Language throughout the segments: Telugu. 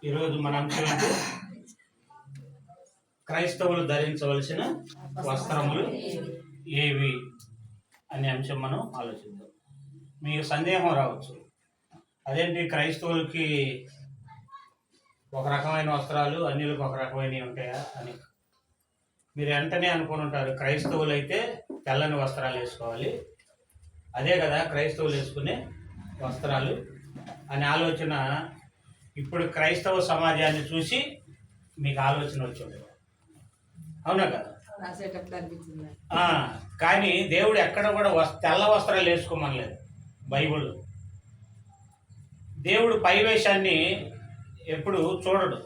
ఈరోజు మన అంశం క్రైస్తవులు ధరించవలసిన వస్త్రములు ఏవి అనే అంశం మనం ఆలోచిద్దాం. మీకు సందేహం రావచ్చు, అదేంటి క్రైస్తవులకి ఒక రకమైన వస్త్రాలు అన్యులకు ఒక రకమైనవి ఉంటాయా అని మీరు వెంటనే అనుకుని ఉంటారు. క్రైస్తవులు అయితే తెల్లని వస్త్రాలు వేసుకోవాలి, అదే కదా క్రైస్తవులు వేసుకునే వస్త్రాలు అనే ఆలోచన ఇప్పుడు క్రైస్తవ సమాజాన్ని చూసి మీకు ఆలోచన వచ్చింది, అవునా కదా? కానీ దేవుడు ఎక్కడ కూడా తెల్ల వస్త్రాలు వేసుకోమనలేదు బైబిల్లో. దేవుడు పైవేషాన్ని ఎప్పుడు చూడడు,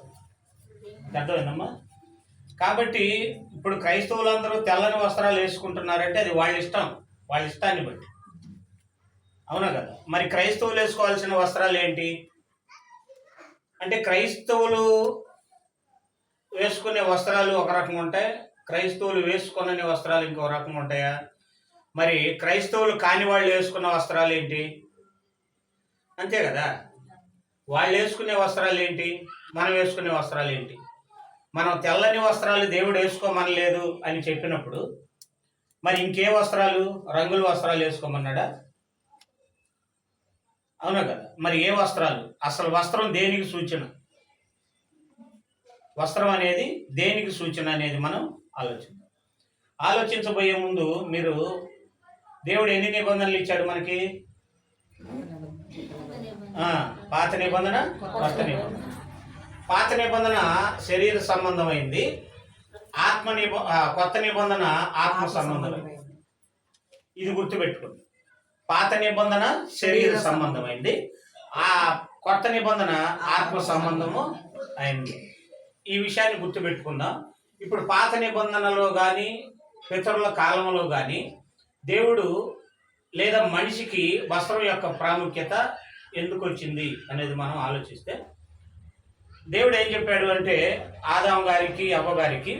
అర్థమైందమ్మా? కాబట్టి ఇప్పుడు క్రైస్తవులందరూ తెల్లని వస్త్రాలు వేసుకుంటున్నారంటే అది వాళ్ళ ఇష్టం, వాళ్ళ ఇష్టాన్ని బట్టి, అవునా కదా? మరి క్రైస్తవులు వేసుకోవాల్సిన వస్త్రాలు ఏంటి అంటే, క్రైస్తవులు వేసుకునే వస్త్రాలు ఒక రకంగా ఉంటాయి, క్రైస్తవులు వేసుకునే వస్త్రాలు ఇంకో రకంగా ఉంటాయా? మరి క్రైస్తవులు కాని వాళ్ళు వేసుకున్న వస్త్రాలు ఏంటి? అంతే కదా. వాళ్ళు వేసుకునే వస్త్రాలు ఏంటి, మనం వేసుకునే వస్త్రాలు ఏంటి? మనం తెల్లని వస్త్రాలు దేవుడు వేసుకోమనలేదు అని చెప్పినప్పుడు మరి ఇంకే వస్త్రాలు, రంగుల వస్త్రాలు వేసుకోమన్నాడా? అవునా కదా. మరి ఏ వస్త్రాలు? అసలు వస్త్రం దేనికి సూచన? వస్త్రం అనేది దేనికి సూచన అనేది మనం ఆలోచించబోయే ముందు మీరు దేవుడు ఎన్ని నిబంధనలు ఇచ్చాడు మనకి? పాత నిబంధన, కొత్త నిబంధన. పాత నిబంధన శరీర సంబంధమైంది, కొత్త నిబంధన ఆత్మ సంబంధమైంది. ఇది గుర్తుపెట్టుకోండి. పాత నిబంధన శరీర సంబంధమైంది, ఆ కొత్త నిబంధన ఆత్మ సంబంధము అయింది. ఈ విషయాన్ని గుర్తుపెట్టుకుందాం. ఇప్పుడు పాత నిబంధనలో కానీ పితరుల కాలంలో కానీ దేవుడు లేదా మనిషికి వస్త్రం యొక్క ప్రాముఖ్యత ఎందుకు వచ్చింది అనేది మనం ఆలోచిస్తే, దేవుడు ఏం చెప్పాడు అంటే, ఆదాము గారికి అవ్వ గారికి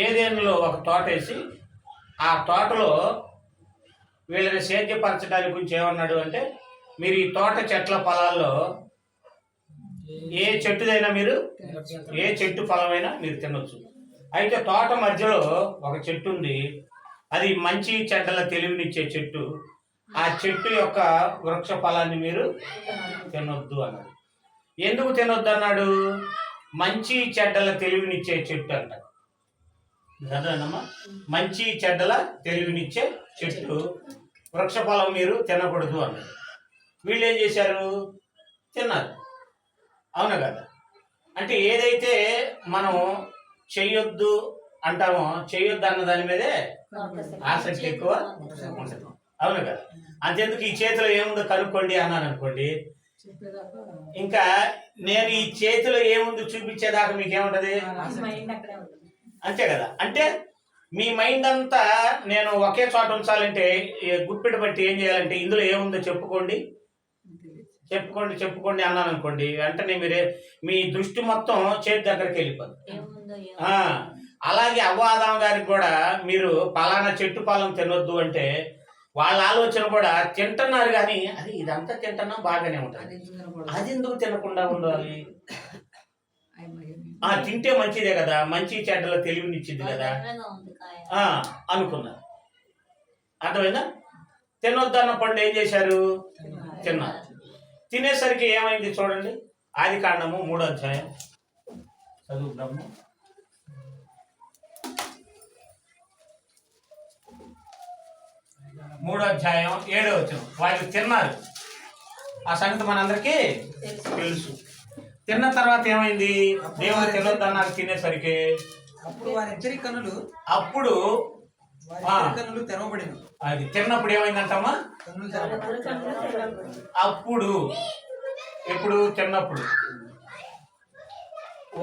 ఏదేనులో ఒక తోట వేసి ఆ తోటలో వీళ్ళని సేద్యపరచడానికి గురించి ఏమన్నాడు అంటే, మీరు ఈ తోట చెట్ల పొలాల్లో ఏ చెట్టుదైనా మీరు, ఏ చెట్టు ఫలమైనా మీరు తినొచ్చు. అయితే తోట మధ్యలో ఒక చెట్టు ఉంది, అది మంచి చెడ్డల తెలివినిచ్చే చెట్టు. ఆ చెట్టు యొక్క వృక్ష ఫలాన్ని మీరు తినొద్దు అన్నాడు. ఎందుకు తినొద్దు అన్నాడు? మంచి చెడ్డల తెలివినిచ్చే చెట్టు అంట. అదేనమ్మా, మంచి చెడ్డల తెలివినిచ్చే చెట్టు వృక్షఫలం మీరు తినకూడదు అన్నారు. వీళ్ళు ఏం చేశారు? తిన్నారు, అవునా కదా? అంటే ఏదైతే మనం చెయ్యొద్దు అంటామో, చెయ్యొద్దు అన్న దాని మీదే ఆసక్తి ఎక్కువ ఉంటుంది, అవును కదా? అంతెందుకు ఈ చేతిలో ఏముందో కనుక్కోండి అన్నాను అనుకోండి, ఇంకా నేను ఈ చేతిలో ఏముందో చూపించేదాకా మీకేముంటది? అంతే కదా. అంటే మీ మైండ్ అంతా నేను ఒకే చోట ఉంచాలంటే గుప్పెడు బట్టి ఏం చేయాలంటే, ఇందులో ఏముందో చెప్పుకోండి చెప్పుకోండి చెప్పుకోండి అన్నాను అనుకోండి, వెంటనే మీ దృష్టి మొత్తం చేతి దగ్గరికి వెళ్ళిపోదు. అలాగే అవ్వ ఆదాము గారికి కూడా మీరు పలానా చెట్టు ఫలం తినొద్దు అంటే వాళ్ళ ఆలోచన కూడా తింటున్నారు, కానీ అది ఇదంతా తింటున్నా బాగానే ఉంటుంది, అది ఎందుకు తినకుండా ఉండాలి? తింటే మంచిదే కదా, మంచి చెడ్డల తెలివినిచ్చింది కదా అనుకున్నారు. అర్థమైందా? తినొద్దన్న పండు ఏం చేశారు? తిన్నారు. తినేసరికి ఏమైంది చూడండి. ఆదికాండము 3వ అధ్యాయం చదువుదాము. 3వ అధ్యాయం 7వ వచనం. వాళ్ళు తిన్నారు, ఆ సంగతి మనందరికీ తెలుసు. తిన్న తర్వాత ఏమైంది? దేవుడు తినొద్దన్నారు. తినేసరికి అప్పుడు వారిద్దరి కన్నులు తెరవబడిన. అది తిన్నప్పుడు ఏమైందంటమ్మా? అప్పుడు ఎప్పుడు? తిన్నప్పుడు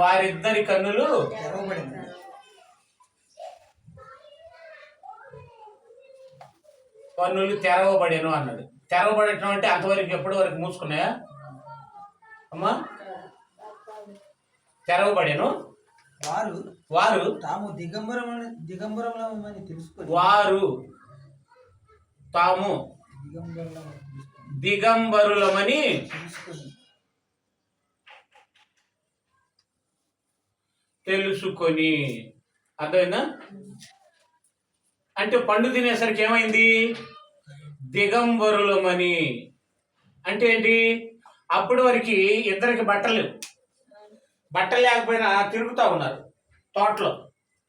వారిద్దరి కన్నులు తెరవబడిన. కన్నులు తెరవబడేను అన్నాడు. తెరవబడటం అంటే అంతవరకు ఎప్పటి వరకు మూసుకున్నాయా అమ్మా? తెరవబడేను. వారు తాము దిగంబరమని తెలుసుకొని, వారు తాము దిగంబరులమని తెలుసుకొని. అర్థమైందా? అంటే పండు తినేసరికి ఏమైంది? దిగంబరులమని. అంటే ఏంటి? అప్పటి వరకు ఇద్దరికి బట్టలు లేకపోయినా తిరుగుతూ ఉన్నారు తోటలో.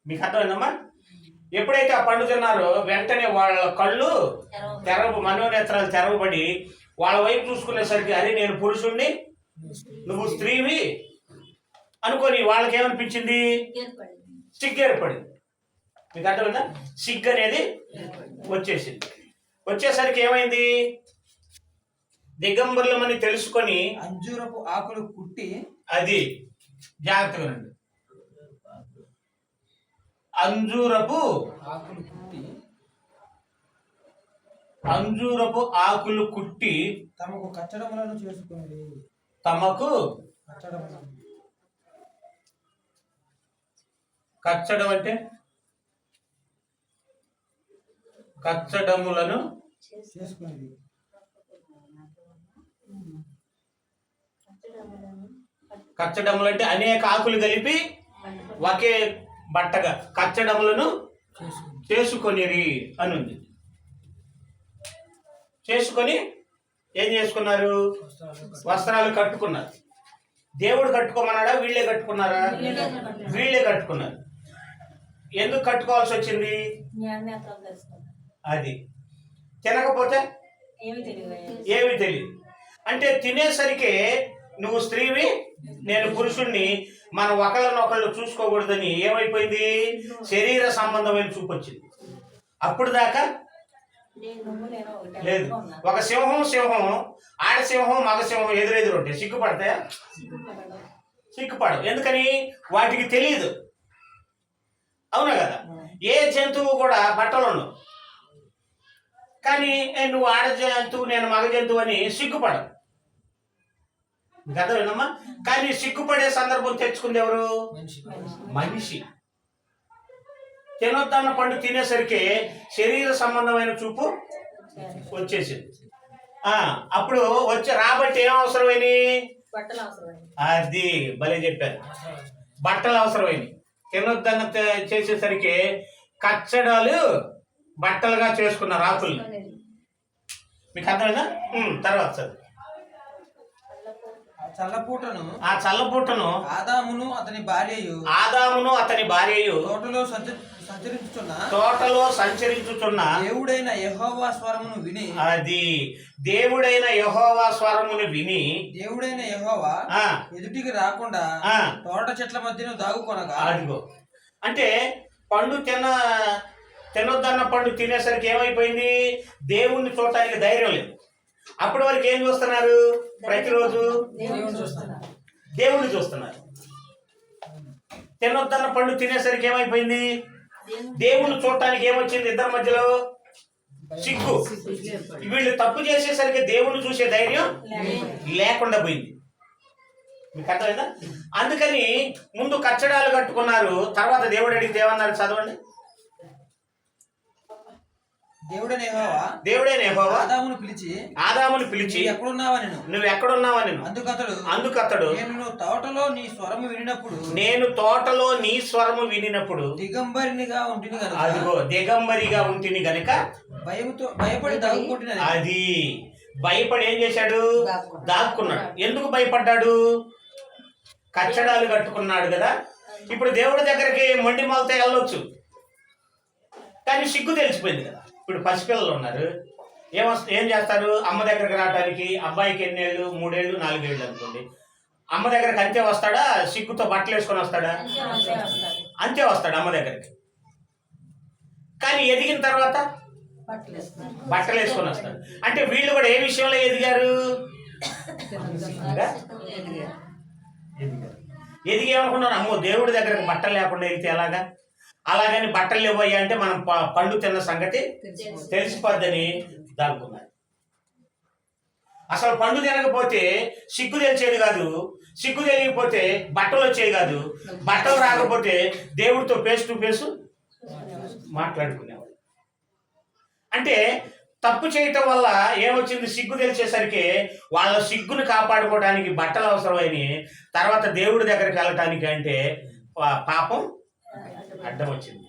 మీకు అర్థమైందమ్మా? ఎప్పుడైతే ఆ పండు తిన్నారో వెంటనే వాళ్ళ కళ్ళు మనోనేత్రాలు తెరవబడి వాళ్ళ వైపు చూసుకునేసరికి అరే నేను పురుషుణ్ణి, నువ్వు స్త్రీవి అనుకొని వాళ్ళకి ఏమనిపించింది? సిగ్గు ఏర్పడింది. మీకు అర్థమైందా? సిగ్గు అనేది వచ్చేసింది. వచ్చేసరికి ఏమైంది? దిగంబరులమని తెలుసుకొని అంజూరపు ఆకులు కుట్టి, అది జాగ్రత్తగా రండి, అంజూరపు ఆకులు కుట్టి తమకు కచ్చడములను చేసుకుని. తమకు కచ్చడం అంటే కచ్చడములను చేసుకునేది. కచ్చడములు అంటే అనేక ఆకులు కలిపి ఒకే బట్టగా కచ్చడములను చేసుకొనిరి అని ఉంది. చేసుకొని ఏం చేసుకున్నారు? వస్త్రాలు కట్టుకున్నారు. దేవుడు కట్టుకోమన్నాడా? వీళ్ళే కట్టుకున్నారా? వీళ్ళే కట్టుకున్నారు. ఎందుకు కట్టుకోవాల్సి వచ్చింది? అది తినకపోతే ఏమి తెలియదు. అంటే తినేసరికి నువ్వు స్త్రీవి, నేను పురుషుణ్ణి, మనం ఒకళ్ళనొకళ్ళు చూసుకోకూడదని ఏమైపోయింది? శరీర సంబంధమైన చూపు వచ్చింది. అప్పుడు దాకా లేదు. ఒక సింహం ఆడసింహం మగసింహం ఎదురెదురు ఉంటాయి, సిగ్గుపడతాయా? సిగ్గుపడవు. ఎందుకని? వాటికి తెలియదు. అవునా కదా? ఏ జంతువు కూడా బట్టలు ఉండవు. కానీ నువ్వు ఆడ జంతువు, నేను మగ జంతువు అని సిగ్గుపడవు. కదా వినమ్మా? కానీ సిగ్గుపడే సందర్భం తెచ్చుకుంది ఎవరు? మనిషి. తినొద్దన్న పండు తినేసరికి శరీర సంబంధమైన చూపు వచ్చేసింది. అప్పుడు రాబట్టి ఏం అవసరమైంది? అది భలే చెప్పారు, బట్టలు అవసరమైంది. తినొద్దన్న చేసేసరికి కచ్చడాలు బట్టలుగా చేసుకున్నారు ఆకుల్ని. మీకు అర్థమైందా? తర్వాత సార్ ఆ చల్లపూటను ఆదామును అతని భార్యయు తోటలో సంచరించుచున్న దేవుడైన యెహోవా స్వరమును విని, అది దేవుడైన యెహోవా స్వరమును విని, దేవుడైన యెహోవా ఎదుటికి రాకుండా తోట చెట్ల మధ్యన దాగుకొనగా. అదిగో అంటే పండు తినొద్దన్న పండు తినేసరికి ఏమైపోయింది? దేవుణ్ణి చూడటానికి ధైర్యం లేదు. అప్పటి వరకు ఏం చూస్తున్నారు? ప్రతిరోజు దేవుణ్ణి చూస్తున్నారు. తినొద్దన్న పండు తినేసరికి ఏమైపోయింది? దేవుణ్ణి చూడటానికి ఏమొచ్చింది? ఇద్దరి మధ్యలో సిగ్గు. వీళ్ళు తప్పు చేసేసరికి దేవుణ్ణి చూసే ధైర్యం లేకుండా పోయింది. మీకు అర్థమైందా? అందుకని ముందు కచ్చడాలు కట్టుకున్నారు. తర్వాత దేవుడు అడిగితే ఏమన్నారు? చదవండి. దేవుడైన యెహోవా ఆదామును పిలిచి నువ్వు ఎక్కడున్నావా? అందుకు అతడు నేను తోటలో నీ స్వరము వినినప్పుడు దిగంబరిగా ఉంటిని గనుక భయపడి దాగుకుంటున్నాను. అది భయపడి ఏం చేశాడు? దాక్కున్నాడు. ఎందుకు భయపడ్డాడు? కచ్చడాలు కట్టుకున్నాడు కదా. ఇప్పుడు దేవుడి దగ్గరికి మొండి మాలతో వెళ్ళొచ్చు, కానీ సిగ్గు తెలిసిపోయింది కదా. ఇప్పుడు పసిపిల్లలు ఉన్నారు, ఏం చేస్తారు? అమ్మ దగ్గరకు రావడానికి. అబ్బాయికి ఎన్నేళ్ళు? 3 ఏళ్ళు 4 ఏళ్ళు అనుకోండి. అమ్మ దగ్గరకు అంతే వస్తాడా? సిగ్గుతో బట్టలు వేసుకొని వస్తాడా? అంతే వస్తాడు అమ్మ దగ్గరికి. కానీ ఎదిగిన తర్వాత బట్టలు వేసుకొని వస్తాడు. అంటే వీళ్ళు కూడా ఏ విషయంలో ఎదిగారు? ఎదిగేమనుకున్నారు? అమ్మో దేవుడి దగ్గరకు బట్టలు లేకుండా వెళ్తే ఎలాగా? అలాగని బట్టలు ఇవ్వయ్యా అంటే మనం పండు తిన్న సంగతి తెలిసిపోద్దని దాక్కున్నారు. అసలు పండు తినకపోతే సిగ్గు తెలిసేది కాదు, సిగ్గు తెలియకపోతే బట్టలు వచ్చేది కాదు, బట్టలు రాకపోతే దేవుడితో ఫేస్ టు ఫేస్ మాట్లాడుకునేవాడు. అంటే తప్పు చేయటం వల్ల ఏమొచ్చింది? సిగ్గు తెలిసేసరికి వాళ్ళ సిగ్గును కాపాడుకోవడానికి బట్టలు అవసరమైనవి. తర్వాత దేవుడి దగ్గరికి వెళ్ళటానికి అంటే పాపం అడ్డం వచ్చింది.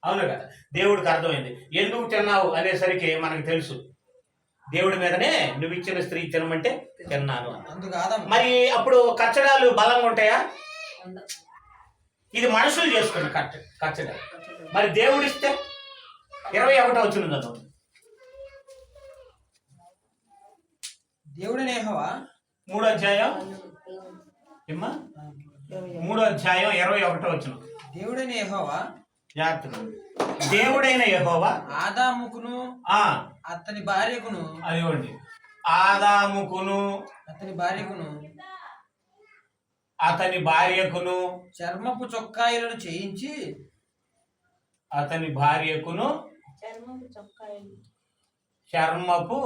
అవును కదా, దేవుడికి అర్థమైంది. ఎందుకు తిన్నావు అనేసరికి మనకు తెలుసు, దేవుడి మీదనే నువ్వు ఇచ్చిన స్త్రీ తినమంటే తిన్నాను. మరి అప్పుడు కచ్చడాలు బలంగా ఉంటాయా? ఇది మనుషులు చేసుకున్న కచ్చడాలు. మరి దేవుడిస్తే 21వ వచనం చదువు. దేవుడైన యెహోవా 3వ అధ్యాయం 21వ వచనం. దేవుడైన యెహోవా దేవుడైన యెహోవా ఆదాముకును అతని భార్యకును, అదిగోండి, ఆదాముకును అతని భార్యకును చర్మపు చొక్కాయిలను చేయించి, అతని భార్యకును చర్మపు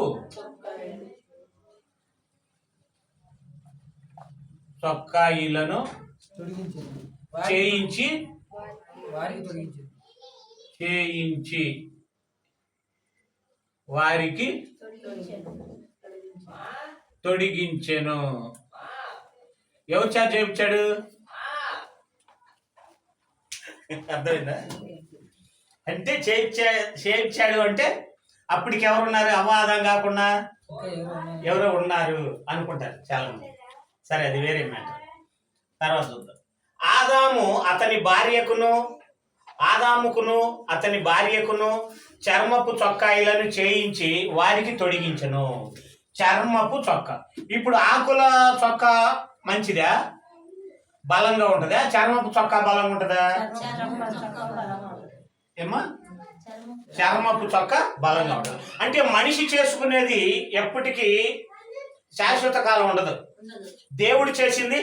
చొక్కాయిలను చేయించి వారికి తొడిగించెను. ఎవరు చేత చేయించాడు? అర్థమైందా? అంటే చేయించాడు అంటే అప్పటికి ఎవరున్నారు? అవాదం కాకుండా ఎవరో ఉన్నారు అనుకుంటారు చాలా మంది. సరే, అది వేరే మ్యాటర్, తర్వాత చూద్దాం. ఆదాముకును అతని భార్యకును చర్మపు చొక్కాయిలను చేయించి వారికి తొడిగించను. చర్మపు చొక్కా. ఇప్పుడు ఆకుల చొక్కా మంచిదా? బలంగా ఉంటుందా? చర్మపు చొక్కా బలంగా ఉంటుందా? ఏమా? చర్మపు చొక్కా బలంగా ఉంటుంది. అంటే మనిషి చేసుకునేది ఎప్పటికీ శాశ్వత కాలం ఉండదు. దేవుడు చేసింది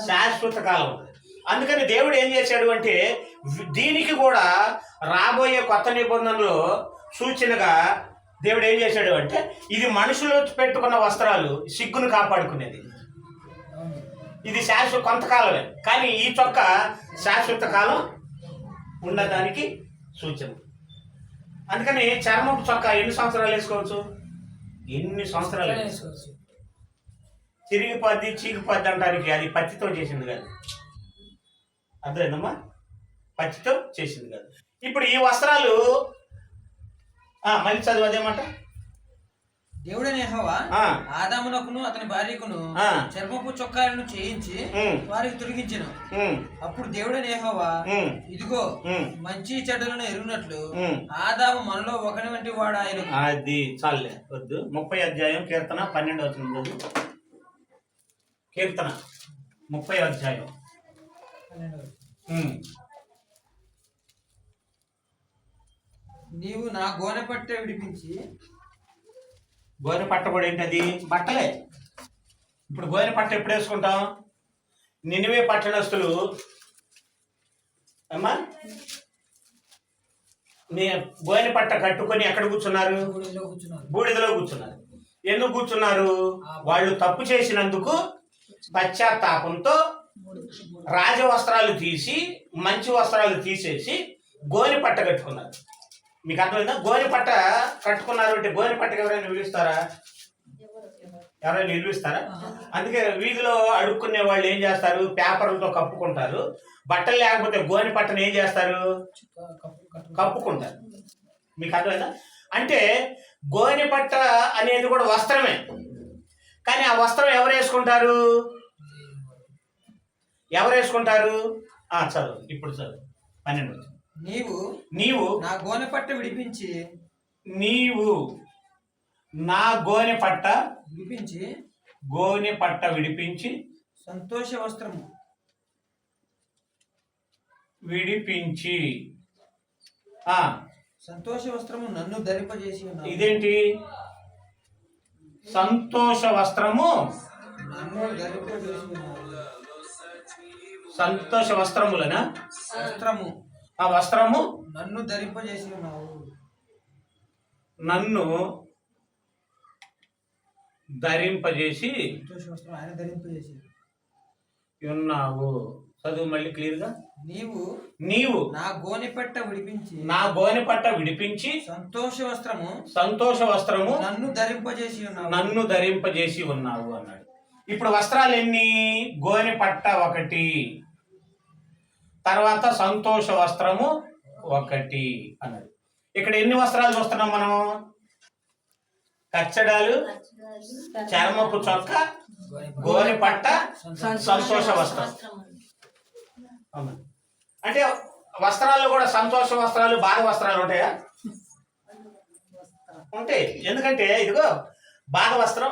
శాశ్వత కాలం ఉండదు. అందుకని దేవుడు ఏం చేశాడు అంటే దీనికి కూడా రాబోయే కొత్త నిబంధనలో సూచనగా దేవుడు ఏం చేశాడు అంటే ఇది మనుషులు పెట్టుకున్న వస్త్రాలు, సిగ్గును కాపాడుకునేది. ఇది శాశ్వత కొంతకాలమే, కానీ ఈ చొక్క శాశ్వత కాలం ఉండడానికి సూచన. అందుకని చర్మపు చొక్కా ఎన్ని సంవత్సరాలు వేసుకోవచ్చు? ఎన్ని సంవత్సరాలు వేసుకోవచ్చు. చిరిగిపోద్ది, చీకిపోద్ది అంటానికి అది పత్తితో చేసింది కాదు. అర్థమైందమ్మా? పత్తితో చేసింది కాదు. ఇప్పుడు ఈ వస్త్రాలు మళ్ళీ చదువు అదేమాట. దేవుడైన యెహోవా ఆదామునకును అతని భార్యకును చర్మపు చొక్కాలను చేయించి వారికి తొడిగించెను. అప్పుడు దేవుడైన యెహోవా, ఇదిగో మంచి చెడ్డలను ఎరుగునట్లు ఆదాము మనలో ఒకని వంటి వాడు ఆయన. అది చాలే వద్దు. 30వ అధ్యాయం కీర్తన 12వ వచనం. కీర్తన 30వ అధ్యాయం 12. నీవు నా గోనె పట్టె విడిపించి. గోనె పట్ట కూడా ఏంటది? బట్టలే. ఇప్పుడు గోనె పట్ట ఎప్పుడు వేసుకుంటాం? నినివే పట్టణస్తులు అమ్మా గోనె పట్ట కట్టుకొని ఎక్కడ కూర్చున్నారు? బూడిదలో కూర్చున్నారు. ఎందుకు కూర్చున్నారు? వాళ్ళు తప్పు చేసినందుకు పశ్చాత్తాపంతో రాజవస్త్రాలు తీసి మంచి వస్త్రాలు తీసేసి గోనె పట్ట కట్టుకున్నారు. మీకు అర్థమైందా? గోనె పట్ట కట్టుకున్నారు అంటే గోనె పట్టకు ఎవరైనా నిలుస్తారా? అందుకే వీధిలో అడుక్కునే వాళ్ళు ఏం చేస్తారు? పేపర్లతో కప్పుకుంటారు. బట్టలు లేకపోతే గోనె పట్టను ఏం చేస్తారు? కప్పుకుంటారు. మీకు అర్థమైందా? అంటే గోనె పట్ట అనేది కూడా వస్త్రమే, కానీ ఆ వస్త్రం ఎవరు వేసుకుంటారు? చదువు, ఇప్పుడు చదువు. 12. నీవు నా గోనె పట్ట విడిపించి. నీవు నా గోనె పట్ట విడిపించి సంతోష వస్త్రము నన్ను ధరింపజేసి ఉన్నావు. ఇదేంటి? సంతోష వస్త్రము నన్ను ధరింపజేసి ఉన్నావు. సంతోష వస్త్రములనా? ఆ వస్త్రము నన్ను ధరింపజేసి ఉన్నావు. నన్ను ధరింపజేసి ఆయన ధరింపజేసి ఉన్నావు. చదువు మళ్ళీ క్లియర్గా. నీవు నా గోనె పట్ట విడిపించి సంతోష వస్త్రము నన్ను ధరింపజేసి ఉన్నావు అన్నాడు. ఇప్పుడు వస్త్రాలు ఎన్ని? గోనె పట్ట ఒకటి, తర్వాత సంతోష వస్త్రము ఒకటి అన్నది. ఇక్కడ ఎన్ని వస్త్రాలు చూస్తున్నాం మనం? కచ్చడాలు, చర్మపు చొక్క, గోనె పట్ట, సంతోష వస్త్రం. అంటే వస్త్రాల్లో కూడా సంతోష వస్త్రాలు, బాధ వస్త్రాలు ఉంటాయా? ఉంటాయి. ఎందుకంటే ఇదిగో బాధ వస్త్రం,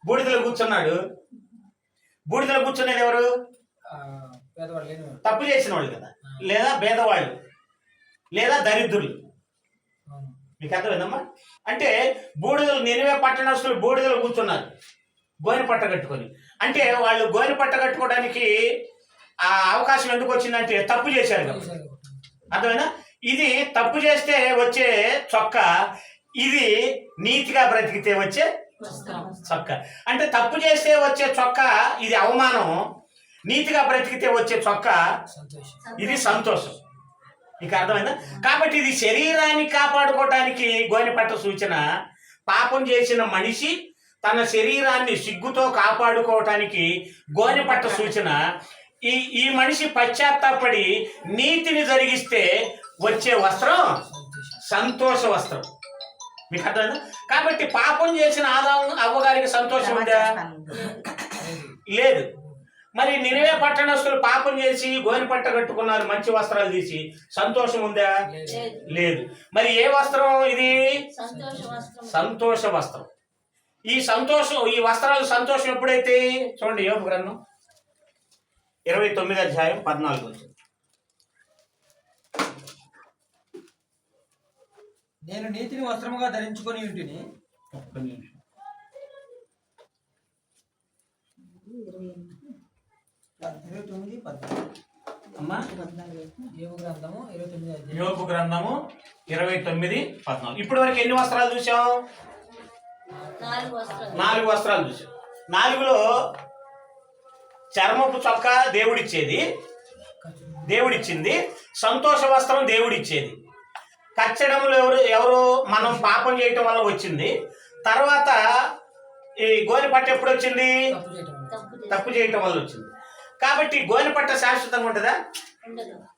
బూడిదలో కూర్చున్నాడు. బూడిదలో కూర్చునేది ఎవరు? తప్పు చేసిన వాళ్ళు కదా, లేదా పేదవాళ్ళు, లేదా దరిద్రులు. మీకు అర్థమైందమ్మా? అంటే బూడిదలు, నినివే పట్టణస్తులు బూడిదలు కూర్చున్నారు గోనె పట్ట కట్టుకొని. అంటే వాళ్ళు గోనె పట్ట కట్టుకోవడానికి ఆ అవకాశం ఎందుకు వచ్చిందంటే తప్పు చేశారు కదా. అర్థమైనా? ఇది తప్పు చేస్తే వచ్చే చొక్క, ఇది నీతిగా బ్రతికితే వచ్చే చొక్క. అంటే తప్పు చేస్తే వచ్చే చొక్క ఇది అవమానం, నీతిగా బ్రతికితే వచ్చే చొక్క ఇది సంతోషం. మీకు అర్థమైందా? కాబట్టి ఇది శరీరాన్ని కాపాడుకోవటానికి గోనె పట్ట సూచన. పాపం చేసిన మనిషి తన శరీరాన్ని సిగ్గుతో కాపాడుకోవటానికి గోనె పట్ట సూచన. ఈ మనిషి పశ్చాత్తాపడి నీతిని జరిగిస్తే వచ్చే వస్త్రం సంతోష వస్త్రం. మీకు అర్థమైందా? కాబట్టి పాపం చేసిన ఆదాము అవ్వగారికి సంతోషం ఉందా? లేదు. మరి నినివే పట్టణస్తులు పాపం చేసి గోనె పట్ట కట్టుకున్నారు, మంచి వస్త్రాలు తీసి, సంతోషం ఉందా? లేదు. మరి ఏ వస్త్రం ఇది? సంతోష వస్త్రం. ఈ సంతోషం, ఈ వస్త్రాలు సంతోషం ఎప్పుడైతే? చూడండి యోబు గ్రంథం 29వ అధ్యాయం 14. నేను నీతిని వస్త్రముగా ధరించుకొని ఉంటిని. ఒక్క నిమిషం. యోబు గ్రంథము 29:14. ఇప్పటి వరకు ఎన్ని వస్త్రాలు చూసాం? 4 వస్త్రాలు చూసాం. 4లో చర్మపు చొక్క దేవుడిచ్చింది, సంతోష వస్త్రం దేవుడిచ్చేది, కచ్చడములు ఎవరు మనం పాపం చేయటం వల్ల వచ్చింది. తర్వాత ఈ గోనె పట్ట ఎప్పుడు వచ్చింది? తప్పు చేయటం వల్ల వచ్చింది. కాబట్టి గోనె పట్ట శాశ్వతంగా ఉంటుందా?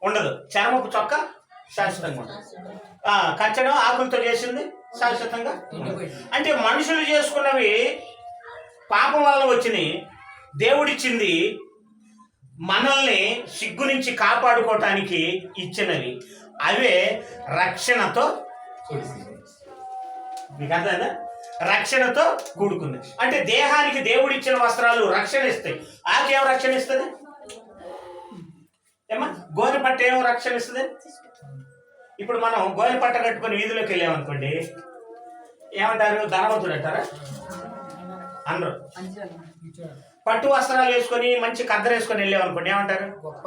ఉండదు. చర్మపు చొక్క శాశ్వతంగా ఉంటుంది. కచ్చడం ఆకులతో చేసింది శాశ్వతంగా. అంటే మనుషులు చేసుకున్నవి పాపం వల్ల వచ్చినాయి, దేవుడిచ్చింది మనల్ని సిగ్గు నుంచి కాపాడుకోవటానికి ఇచ్చినవి. అవే రక్షణతో కూడుకుంది. మీకు అర్థమైందా? రక్షణతో కూడుకుంది. అంటే దేహానికి దేవుడిచ్చిన వస్త్రాలు రక్షణ ఇస్తాయి. ఆకేం రక్షణ ఇస్తుంది? ఏమా గోనె పట్ట ఏమో రక్షణ ఇస్తుంది. ఇప్పుడు మనం గోనె పట్ట కట్టుకొని వీధిలోకి వెళ్ళామనుకోండి, ఏమంటారు? ధనవంతుడు అంటారా? అందరూ పట్టు వస్త్రాలు వేసుకొని మంచి కద్దరు వేసుకొని వెళ్ళామనుకోండి, ఏమంటారు? గొప్ప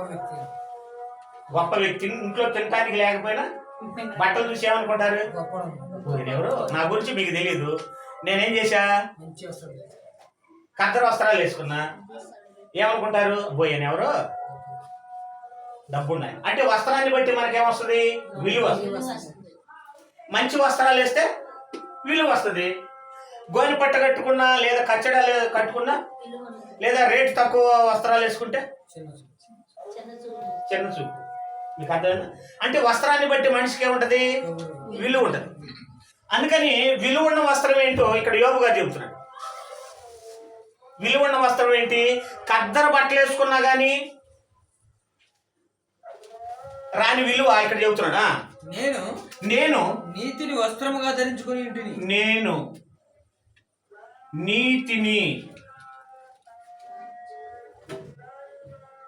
వ్యక్తి. ఇంట్లో తినడానికి లేకపోయినా బట్టలు చూసి ఏమనుకుంటారు? ఎవరు? నా గురించి మీకు తెలీదు, నేనేం చేశా? కద్దరు వస్త్రాలు వేసుకున్నా, ఏమనుకుంటారు? పోయాను ఎవరు? డబ్బున్నాయి. అంటే వస్త్రాన్ని బట్టి మనకేమొస్తుంది? విలువ. మంచి వస్త్రాలు వేస్తే విలువ వస్తుంది. గోనె పట్ట కట్టుకున్నా, లేదా కచ్చడాలు కట్టుకున్నా, లేదా రేటు తక్కువ వస్త్రాలు వేసుకుంటే చిన్న చూపు. మీకు అర్థమైందా? అంటే వస్త్రాన్ని బట్టి మనిషికి ఏముంటది? విలువ ఉంటుంది. అందుకని విలువ ఉన్న వస్త్రం ఏంటో ఇక్కడ యోబు గారు చెబుతున్నాడు. విలువ ఉన్న వస్త్రం ఏంటి? కద్దరు బట్టలు వేసుకున్నా కానీ రాని విలువ ఇక్కడ చెబుతున్నాడా? నేను నీతిని వస్త్రముగా ధరించుకొని ఉంటిని. నేను నీతిని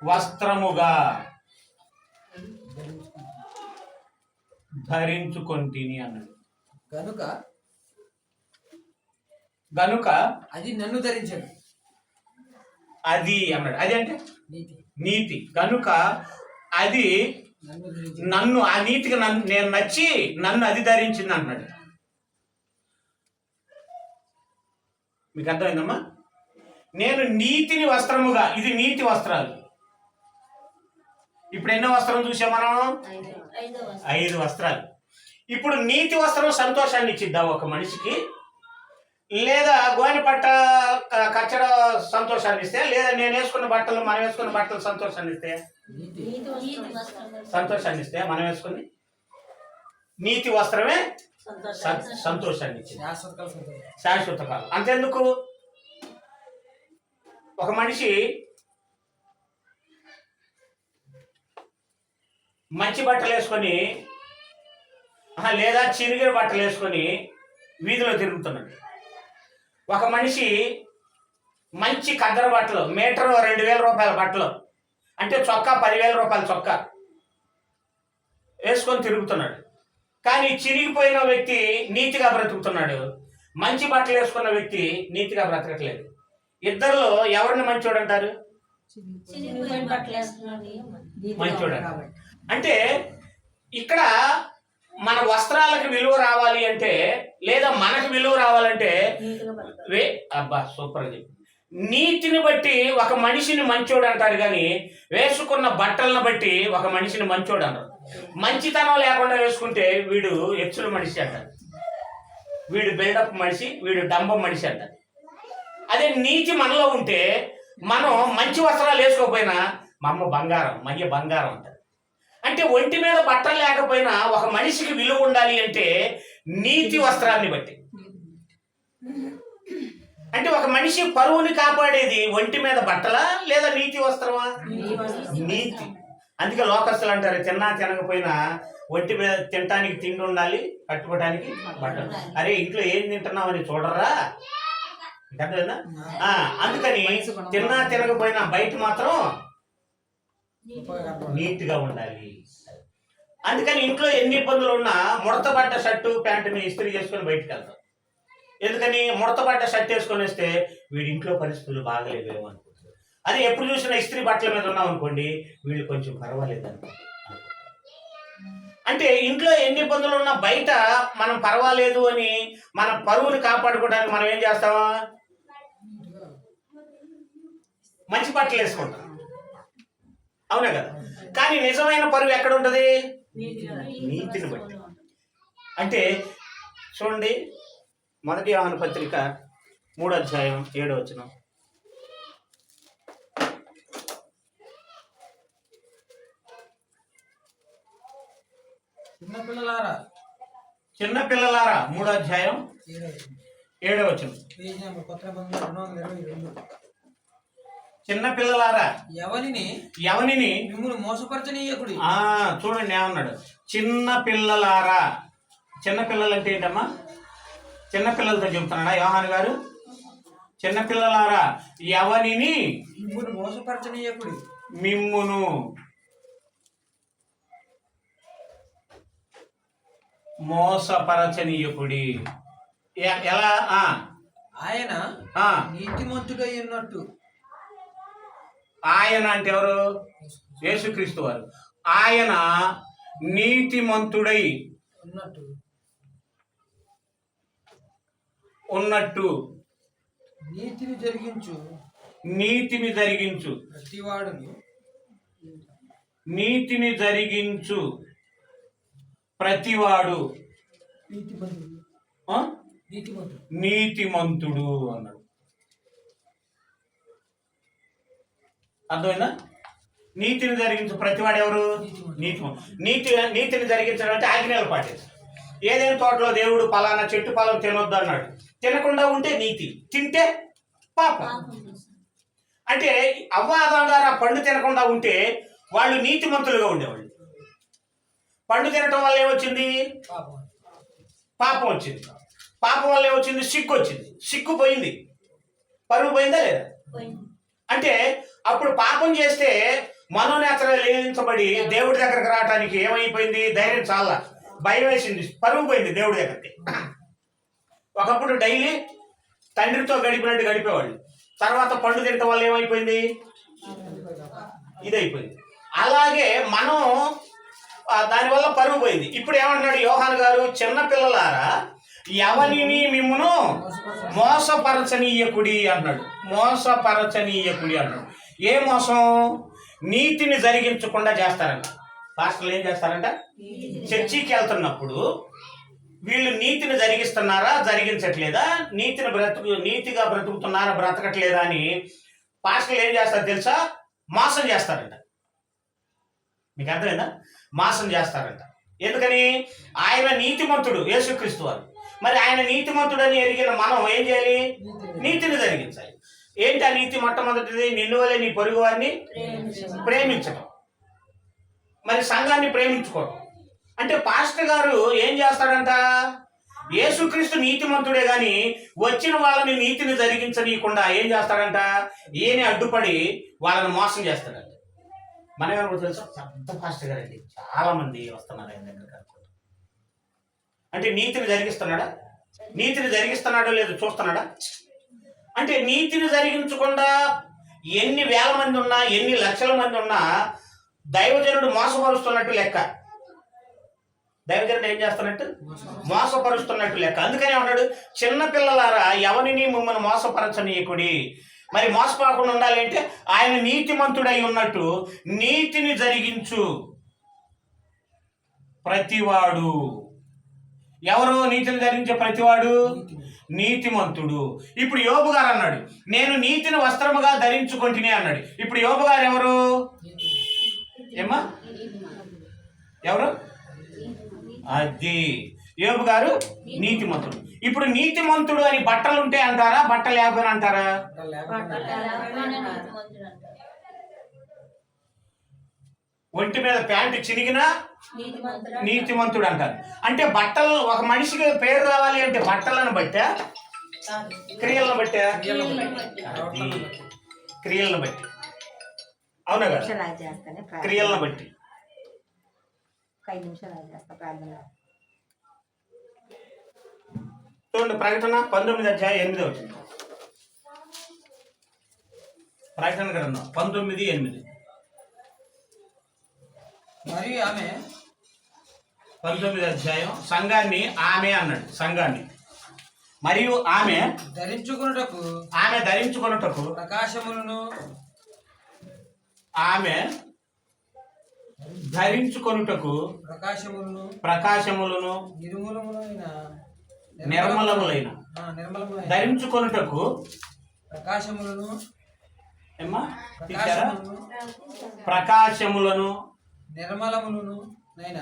వస్త్రముగా ధరించుకొంటిని అన్నాడు. గనుక అది నన్ను ధరించాడు. అది అన్నాడు. అది అంటే నీతి. కనుక అది నన్ను, ఆ నీతికి నేను నచ్చి నన్ను అది ధరించింది అన్నాడు. మీకు అర్థమైందమ్మా? నేను నీతిని వస్త్రముగా, ఇది నీతి వస్త్రాలు. ఇప్పుడు ఎన్నో వస్త్రం చూసాం మనం? 5 వస్త్రాలు. ఇప్పుడు నీతి వస్త్రం సంతోషాన్ని ఇచ్చిద్దా ఒక మనిషికి? లేదా గోని పట్ట కచ్చడ సంతోషాన్ని ఇస్తే, లేదా నేను వేసుకున్న బట్టలు, మనం వేసుకున్న బట్టలు సంతోషాన్ని ఇస్తే, సంతోషాన్ని ఇస్తే, మనం వేసుకుని నీతి వస్త్రమే సంతోషాన్ని ఇచ్చింది, శాశ్వత కాలం. అంతెందుకు, ఒక మనిషి మంచి బట్టలు వేసుకొని లేదా చిరిగిన బట్టలు వేసుకొని వీధిలో తిరుగుతున్నాడు. ఒక మనిషి మంచి కద్దర బట్టలు, మీటర్ 2,000 రూపాయల బట్టలు, అంటే చొక్కా 10,000 రూపాయల చొక్కా వేసుకొని తిరుగుతున్నాడు. కానీ చిరిగిపోయిన వ్యక్తి నీతిగా బ్రతుకుతున్నాడు, మంచి బట్టలు వేసుకున్న వ్యక్తి నీతిగా బ్రతకట్లేదు. ఇద్దరిలో ఎవరిని మంచోడు అంటారు? మంచోడు. అంటే ఇక్కడ మన వస్త్రాలకు విలువ రావాలి అంటే, లేదా మనకు విలువ రావాలంటే సూపర్ చెప్పి, నీతిని బట్టి ఒక మనిషిని మంచోడు అంటారు, కానీ వేసుకున్న బట్టలను బట్టి ఒక మనిషిని మంచోడు అన్నారు. మంచితనం లేకుండా వేసుకుంటే వీడు ఎచ్చుల మనిషి అంటారు, వీడు బిల్డప్ మనిషి, వీడు డంబం మనిషి అంటారు. అదే నీతి మనలో ఉంటే, మనం మంచి వస్త్రాలు వేసుకోకపోయినా మా అమ్మ బంగారం, మయ్య బంగారం అంటారు. అంటే ఒంటి మీద బట్టలు లేకపోయినా ఒక మనిషికి విలువ ఉండాలి అంటే నీతి వస్త్రాన్ని బట్టి. అంటే ఒక మనిషి పరువుని కాపాడేది ఒంటి మీద బట్టలా లేదా నీతి వస్త్రమా? నీతి. అందుకే లోకస్తులు అంటారు, తిన్నా తినకపోయినా ఒంటి మీద తినటానికి తిండి ఉండాలి, కట్టుకోవడానికి బట్టలు. అరే ఇంట్లో ఏం తింటున్నావు అని చూడరా, కదా? అందుకని తిన్నా తినకపోయినా బయట మాత్రం నీట్గా ఉండాలి. అందుకని ఇంట్లో ఎన్ని ఇబ్బందులు ఉన్నా ముడతపడ్డ షర్టు ప్యాంటుని ఇస్త్రీ చేసుకొని బయటకు వెళ్తాం. ఎందుకని? ముడతపడ్డ షర్ట్ వేసుకొని వస్తే వీడి ఇంట్లో పరిస్థితులు బాగలేవేమో అనుకుంటారు. అదే ఎప్పుడు చూసినా ఇస్త్రీ బట్టల మీద ఉన్నాం అనుకోండి, వీళ్ళు కొంచెం పర్వాలేదు అనుకుంటారు. అంటే ఇంట్లో ఎన్ని ఇబ్బందులు ఉన్నా బయట మనం పర్వాలేదు అని మన పరువుని కాపాడుకోవడానికి మనం ఏం చేస్తామా? మంచి బట్టలు వేసుకుంటాం, అవునా కదా? కానీ నిజమైన పరువు ఎక్కడ ఉంటుంది? నీతిని బట్టి. అంటే చూడండి, 1 యోహాను పత్రిక 3వ అధ్యాయం 7వ వచనం. చిన్నపిల్లలారా 3వ అధ్యాయం 7వ వచనం. చిన్నపిల్లలారా ఎవనిని మిమ్మును మోసపరచనీయకుడి. చూడండి ఏమన్నాడు, చిన్నపిల్లలారా. చిన్నపిల్లలు అంటే ఏంటమ్మా? చిన్నపిల్లలతో చెబుతున్నాడా యోహాను గారు? చిన్నపిల్లలారా ఎవనిని మిమ్మును మోసపరచనీయకుడి. మిమ్మును మోసపరచనీయకుడి. ఎలా? ఆయన నీతిమంతుడై ఉన్నట్టు. ఆయన అంటే ఎవరు? యేసుక్రీస్తు వారు. ఆయన నీతిమంతుడై ఉన్నట్టు నీతిని జరిగించు ప్రతివాడు నీతిమంతుడు అన్నాడు. అర్థమైందా? నీతిని జరిగించు ప్రతివాడు ఎవరు? నీతిని జరిగించడం అంటే ఆజ్ఞలు పాటించాలి. ఏదైనా తోటలో దేవుడు పలానా చెట్టు ఫలం తినొద్దు అన్నాడు, తినకుండా ఉంటే నీతి, తింటే పాపం. అంటే అవ్వ ఆదాము గారు ఆ పండు తినకుండా ఉంటే వాళ్ళు నీతిమంతులుగా ఉండేవాళ్ళు. పండు తినటం వల్ల ఏమొచ్చింది? పాపం వచ్చింది. పాపం వల్ల ఏమొచ్చింది? సిగ్గు వచ్చింది. సిగ్గు పోయింది, పరువు పోయిందా లేదా? అంటే అప్పుడు పాపం చేస్తే మనోనేత్రాలు లేనించబడి దేవుడి దగ్గరకు రావడానికి ఏమైపోయింది? ధైర్యం చాలా, భయం వేసింది, పరువు పోయింది దేవుడి దగ్గరికి. ఒకప్పుడు డైలీ తండ్రితో గడిపినట్టు గడిపేవాళ్ళు, తర్వాత పండు తినటం వల్ల ఏమైపోయింది? ఇదైపోయింది. అలాగే మనం దానివల్ల పరువు పోయింది. ఇప్పుడు ఏమంటున్నాడు యోహాను గారు? చిన్నపిల్లలారా ఎవరిని మిమ్మును మోసపరచనీయకుడి అన్నాడు. మోసపరచనీయకుడి అన్నాడు. ఏ మోసం? నీతిని జరిగించకుండా చేస్తారంట. పాస్టర్లు ఏం చేస్తారంట? చర్చికి వెళ్తున్నప్పుడు వీళ్ళు నీతిని జరిగిస్తున్నారా జరిగించట్లేదా, నీతిగా బ్రతుకుతున్నారా బ్రతకట్లేదా అని పాస్టర్లు ఏం చేస్తారు తెలుసా? మోసం చేస్తారంట. మీకు అర్థమైందా? మోసం చేస్తారంట. ఎందుకని? ఆయన నీతిమంతుడు యేసుక్రీస్తు వారు. మరి ఆయన నీతిమంతుడని ఎరిగిన మనం ఏం చేయాలి? నీతిని జరిగించాలి. ఏంటి ఆ నీతి? మొట్టమొదటిది నిన్ను వలె నీ పొరుగు వారిని ప్రేమించడం. మరి సంఘాన్ని ప్రేమించుకోవడం అంటే పాస్టర్ గారు ఏం చేస్తాడంట? యేసుక్రీస్తు నీతిమంతుడే గాని వచ్చిన వాళ్ళని నీతిని జరిగించనీయకుండా ఏం చేస్తాడంట? ఈయన అడ్డుపడి వాళ్ళని మోసం చేస్తాడంట. మనం ఏమనుకో తెలుసా? పెద్ద పాస్టర్ గారు అండి, చాలా మంది వస్తున్నారు ఆయన దగ్గర. అంటే నీతిని జరిగిస్తున్నాడా? నీతిని జరిగిస్తున్నాడో లేదో చూస్తున్నాడా? అంటే నీతిని జరిగించకుండా ఎన్ని వేల మంది ఉన్నా, ఎన్ని లక్షల మంది ఉన్నా దైవజనుడు మోసపరుస్తున్నట్టు లెక్క. దైవజనుడు ఏం చేస్తున్నట్టు? మోసపరుస్తున్నట్టు లెక్క. అందుకనే ఉన్నాడు, చిన్న పిల్లలారా ఎవరిని మిమ్మల్ని మోసపరచనీయకుడి. మరి మోసపోకుండా ఉండాలి అంటే ఆయన నీతిమంతుడై ఉన్నట్టు నీతిని జరిగించు ప్రతివాడు. ఎవరు నీతిని జరిగించే ప్రతివాడు? నీతిమంతుడు. ఇప్పుడు యోబు గారు అన్నాడు, నేను నీతిని వస్త్రముగా ధరించుకుంటునే అన్నాడు. ఇప్పుడు యోబు గారు ఎవరు? ఏమా ఎవరు? అది యోబు గారు నీతిమంతుడు. ఇప్పుడు నీతిమంతుడు అని బట్టలు ఉంటే అంటారా, బట్టలు లేకపోయినా అంటారా? ఒంటి మీద ప్యాంటు చినిగినా నీతిమంతుడు అంటారు. అంటే బట్టలు, ఒక మనిషికి పేరు రావాలి అంటే బట్టలను బట్టా, క్రియలను బట్టా? క్రియలను బట్టి. అవునా కదా? క్రియలను బట్టి. చూడండి, ప్రకటన 19:8. ప్రకటన గ్రంథం 19:8. మరియు ఆమె 19వ అధ్యాయం సంఘాన్ని ఆమె అన్నాడు. సంఘాన్ని మరియు ఆమె ధరించుకొనుటకు ప్రకాశములను నిర్మలములైన ధరించుకొనుటకు ప్రకాశములను నిర్మలములైన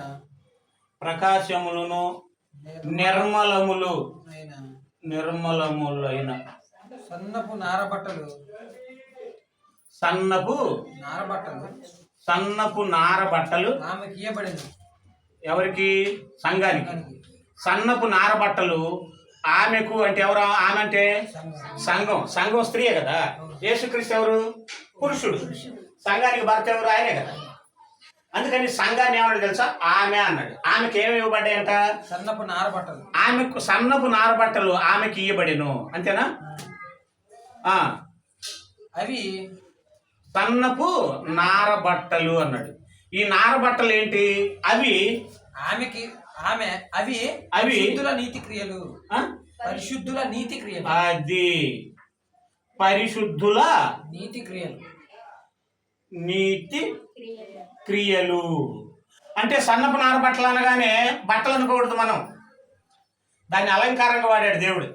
సన్నపు నారబట్టలు ఆమెకి ఇయ్యబడింది. ఎవరికి? సంఘానికి. సన్నపు నారబట్టలు ఆమెకు. అంటే ఎవరు ఆమె? అంటే సంఘం. సంఘం స్త్రీయే కదా. యేసుక్రీస్తు ఎవరు? పురుషుడు. సంఘానికి భర్త ఎవరు? ఆయనే కదా. అందుకని సంఘాన్ని ఏమన్నాడు తెలుసా? ఆమె అన్నాడు. ఆమెకి ఏమి ఇవ్వబడ్డాయంట? సన్నపు నారబట్టలు. ఆమెకు సన్నపు నారబట్టలు ఆమెకి ఇవ్వబడిను. అంతేనా? అవి సన్నపు నారబట్టలు అన్నాడు. ఈ నారబట్టలు ఏంటి? అవి పరిశుద్ధుల నీతి క్రియలు. పరిశుద్ధుల నీతి క్రియలు. అది పరిశుద్ధుల నీతి క్రియలు. నీతి క్రియలు అంటే సన్నపు నారబట్టలు అనగానే బట్టలు అనుకోకూడదు మనం. దాన్ని అలంకారంగా వాడాడు దేవుడు.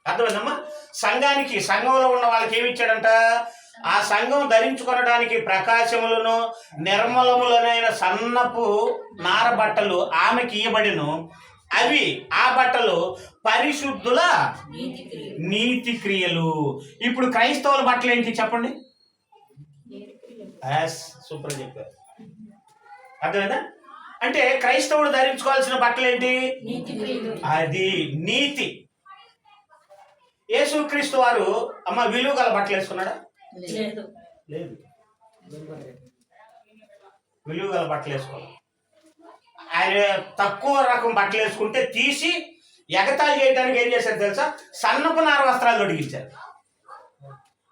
అర్థమైందమ్మా? సంఘానికి, సంఘంలో ఉన్న వాళ్ళకి ఏమి ఇచ్చాడంట? ఆ సంఘం ధరించుకొనడానికి ప్రకాశములను నిర్మలములనైన సన్నపు నారబట్టలు ఆమెకి ఇయ్యబడిను. అవి, ఆ బట్టలు పరిశుద్ధుల నీతి క్రియలు. ఇప్పుడు క్రైస్తవుల బట్టలు ఏంటి చెప్పండి? సూపర్ చెప్పారు. అర్థమైందా? అంటే క్రైస్తవుడు ధరించుకోవాల్సిన బట్టలు ఏంటి? అది నీతి. యేసుక్రీస్తు వారు అమ్మ విలువ గల బట్టలు వేసుకున్నాడా? లేదు. విలువ గల బట్టలు వేసుకోవాలి. ఆయన తక్కువ రకం బట్టలు వేసుకుంటే తీసి ఎగతాళి చేయడానికి ఏం చేశారు తెలుసా? సన్నపు నార వస్త్రాలు తొడిగించారు.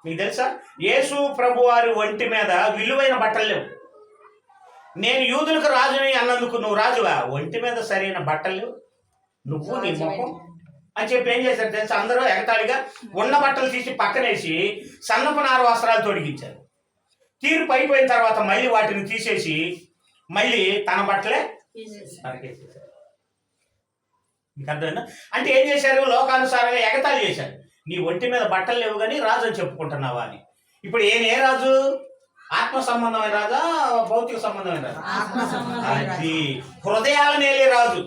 మీకు తెలుసా? యేసు ప్రభు వారి ఒంటి మీద విలువైన బట్టలు లేవు. నేను యూదులకు రాజుని అన్నందుకు నువ్వు రాజువా? ఒంటి మీద సరైన బట్టలు లేవు, నువ్వు నీ ముఖం అని చెప్పి ఏం చేశారు తెలుసా? అందరూ ఎగతాళిగా ఉన్న బట్టలు తీసి పక్కనేసి సన్నపు నార వస్త్రాలు తొడిగించారు. తీర్పు అయిపోయిన తర్వాత మళ్ళీ వాటిని తీసేసి మళ్ళీ తన బట్టలే నరికేసేసారు. మీకు అర్థమైందా? అంటే ఏం చేశారు? లోకానుసారంగా ఎగతాళి చేశారు. నీ ఒంటి మీద బట్టలు లేవు కానీ రాజు అని చెప్పుకుంటున్నావా అని. ఇప్పుడు ఏ రాజు? ఆత్మ సంబంధమైన రాజా, భౌతిక సంబంధమైన రాజు? అది హృదయాలను ఏలే రాజు,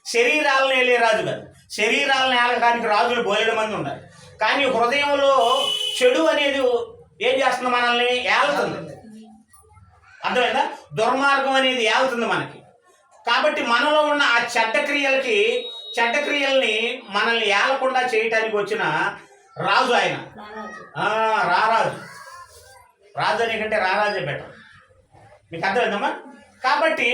శరీరాలను ఏలే రాజు కాదు. శరీరాలను ఏలడానికి రాజులు బోలెడు మంది ఉన్నారు, కానీ హృదయంలో చెడు అనేది ఏం చేస్తుంది? మనల్ని ఏలుతుంది. అర్థమైందా? దుర్మార్గం అనేది ఏలుతుంది మనకి. కాబట్టి మనలో ఉన్న ఆ చెడ్డ క్రియల్ని మనల్ని ఏలకుండా చేయటానికి వచ్చిన రాజు ఆయన. రాజు అనే కంటే రారాజే బెటర్. మీకు అర్థమైందమ్మా? కాబట్టి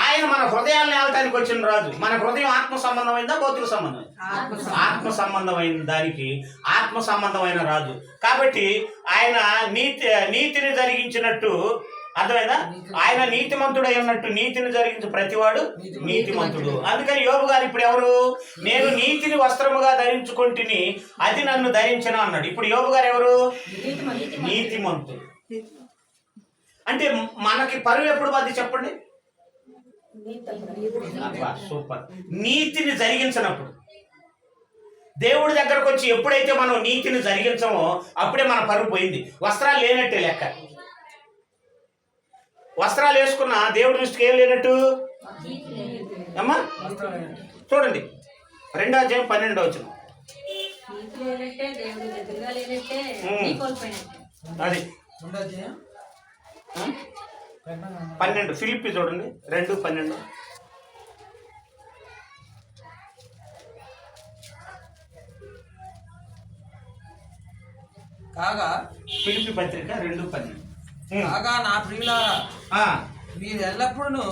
ఆయన మన హృదయాలను ఏలటానికి వచ్చిన రాజు. మన హృదయం ఆత్మ సంబంధమైందా, భౌతిక సంబంధమైందా? ఆత్మ సంబంధమైన దానికి ఆత్మ సంబంధమైన రాజు. కాబట్టి ఆయన నీతిని జరిగించినట్టు, అర్థమైందా? ఆయన నీతిమంతుడై ఉన్నట్టు నీతిని జరిగించు ప్రతివాడు నీతిమంతుడు. అందుకని యోబు గారు ఇప్పుడు ఎవరు? నేను నీతిని వస్త్రముగా ధరించుకుంటుని, అది నన్ను ధరించను అన్నాడు. ఇప్పుడు యోబు గారు ఎవరు? నీతిమంతుడు. అంటే మనకి పరువు ఎప్పుడు పది చెప్పండి? సూపర్. నీతిని జరిగించినప్పుడు, దేవుడి దగ్గరకు వచ్చి ఎప్పుడైతే మనం నీతిని జరిగించమో అప్పుడే మన పరువు పోయింది. వస్త్రాలు లేనట్టే లెక్క. వస్త్రాలు వేసుకున్న దేవుడి దృష్టికి ఏం లేనట్టు అమ్మా? చూడండి 2వ అధ్యాయం 12వ వచనం. అది 12 ఫిలిప్పీ చూడండి 2:12. కాగా ఫిలిప్పీ పత్రిక 2:12. కాగా నా ప్రియులారా, మీరు ఎల్లప్పుడూ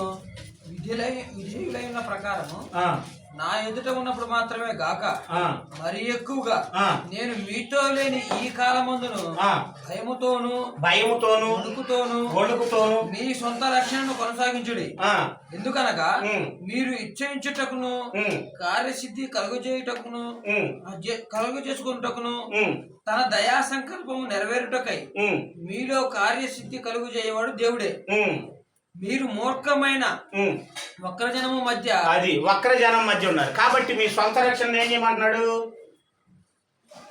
విధేయులైన ప్రకారము నా ఎదుట ఉన్నప్పుడు మాత్రమే గాక మరి ఎక్కువగా నేను మీతో లేని ఈ కాలమందును భయముతోను వణుకుతోను మీ సొంత రక్షణను కొనసాగించుడి. ఎందుకనగా మీరు ఇచ్చయించుటకును కార్యసిద్ధి కలుగు చేసుకున్నటకును తన దయా సంకల్పము నెరవేరుటకై మీలో కార్యసిద్ధి కలుగు చేయవాడు దేవుడే. మీరు మూర్ఖమైన వక్రజనము మధ్య, అది వక్రజనం మధ్య ఉన్నారు. కాబట్టి మీ సొంత రక్షణ ఏం చేయమంటున్నాడు?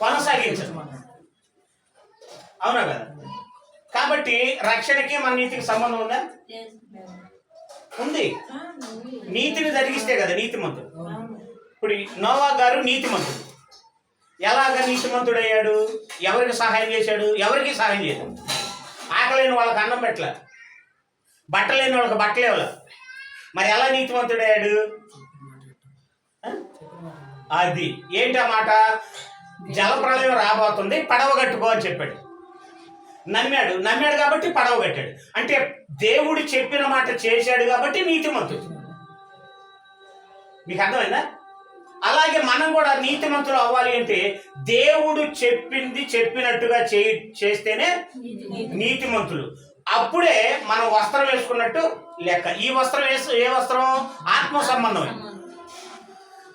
కొనసాగించమన్నాడు. అవునా కదా? కాబట్టి రక్షణకి మన నీతికి సంబంధం ఉందా? ఉంది. నీతిని జరిగిస్తే కదా నీతిమంతుడు. ఇప్పుడు నోవా గారు నీతిమంతుడు. ఎలాగ నీతిమంతుడయ్యాడు? ఎవరికి సహాయం చేశాడు? ఎవరికి సహాయం చేయడు. ఆకలేని వాళ్ళకి అన్నం పెట్టలే, బట్టలేని వాళ్ళకి బట్టలు ఇవ్వలే. మరి ఎలా నీతిమంతుడయ్యాడు? అది ఏంటి ఆ మాట? జలప్రళయం రాబోతుంది, పడవ కట్టుకో అని చెప్పాడు. నమ్మాడు కాబట్టి పడవ కట్టాడు. అంటే దేవుడు చెప్పిన మాట చేశాడు కాబట్టి నీతిమంతుడు. మీకు అర్థమైందా? అలాగే మనం కూడా నీతిమంతులు అవ్వాలి అంటే దేవుడు చెప్పినట్టుగా చేస్తేనే నీతిమంతులు. అప్పుడే మనం వస్త్రం వేసుకున్నట్టు లెక్క. ఈ వస్త్రం ఏ వస్త్రం? ఆత్మ సంబంధం.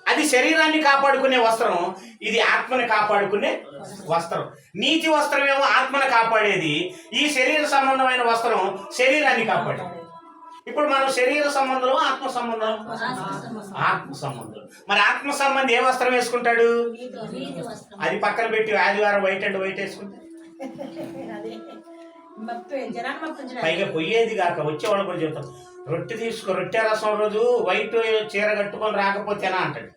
అది శరీరాన్ని కాపాడుకునే వస్త్రం, ఇది ఆత్మని కాపాడుకునే వస్త్రం. నీతి వస్త్రం ఏమో ఆత్మను కాపాడేది, ఈ శరీర సంబంధమైన వస్త్రం శరీరాన్ని కాపాడేది. ఇప్పుడు మనం శరీర సంబంధం, ఆత్మ సంబంధం? ఆత్మ సంబంధం. మరి ఆత్మ సంబంధం ఏ వస్త్రం వేసుకుంటాడు? అది పక్కన పెట్టి ఆదివారం వైట్ అండ్ వైట్ వేసుకుంటే పైగా పోయేది కాక వచ్చేవాళ్ళు కూడా చెప్తాం, రొట్టె రసం రోజు వైట్ చీర కట్టుకొని రాకపోతేనా అంటాడు.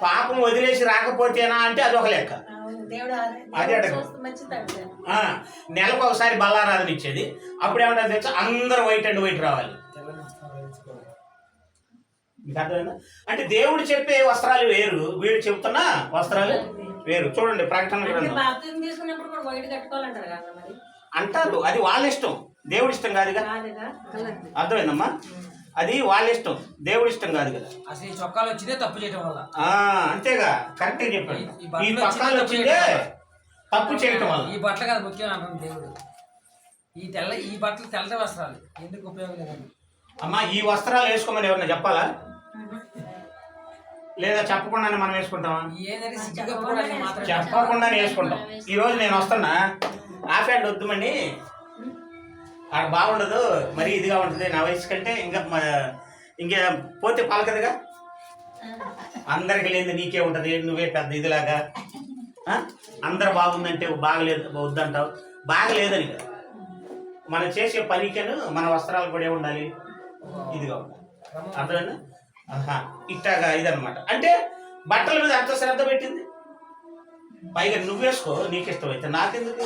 పాపం వదిలేసి రాకపోతేనా అంటే అది ఒక లెక్క. అదే నెలకు ఒకసారి బల్లారాధన ఇచ్చేది. అప్పుడు ఏమంటారు తెలుసా? అందరూ వైట్ అండ్ వైట్ రావాలి. మీకు అర్థమైందా? అంటే దేవుడు చెప్పే వస్త్రాలు వేరు, వీడు చెప్తున్న వస్త్రాలు వేరు. చూడండి ప్రకటన అంటారు, అది వాళ్ళ ఇష్టం, దేవుడి ఇష్టం కాదుగా. అర్థమైందమ్మా? అది వాళ్ళ ఇష్టం, దేవుడి ఇష్టం కాదు కదా. అసలు ఈ చొక్కాలు వచ్చిందే తప్పు చేయటం వల్ల. అంతేగా, కరెక్ట్గా చెప్పాడు. ఈ చొక్కాలు వచ్చిందే తప్పు చేయటం వల్ల. ఈ బట్టలు కదా ముఖ్యం అంటాం దేవుడు. ఈ బట్టలు తెల్ల వస్త్రాలు ఎందుకు ఉపయోగం లేదండి. అమ్మా, ఈ వస్త్రాలు వేసుకోమని ఎవరన్నా చెప్పాలా? లేదా చెప్పకుండానే మనం వేసుకుంటామా? చెప్పకుండానే వేసుకుంటాం. ఈరోజు నేను వస్తున్నా, హాఫ్ హ్యాండ్ వద్దుమండి, అక్కడ బాగుండదు, మరి ఇదిగా ఉంటుంది, నా వయసు కంటే ఇంకా ఇంకే పోతే పలకదుగా, అందరికి లేదు నీకే ఉంటుంది, నువ్వే పెద్ద ఇదిలాగా. అందరు బాగుందంటే బాగలేదు వద్దంటావు, బాగలేదని కదా. మనం చేసే పనికేను మన వస్త్రాలు కూడా ఉండాలి, ఇదిగా ఉండాలి. అర్థమైనా? ఇట్టాగా ఇదనమాట. అంటే బట్టల మీద అంత శ్రద్ధ పెట్టింది. పైగా నువ్వు వేసుకో, నీకు ఇష్టమైతే నాకెందుకు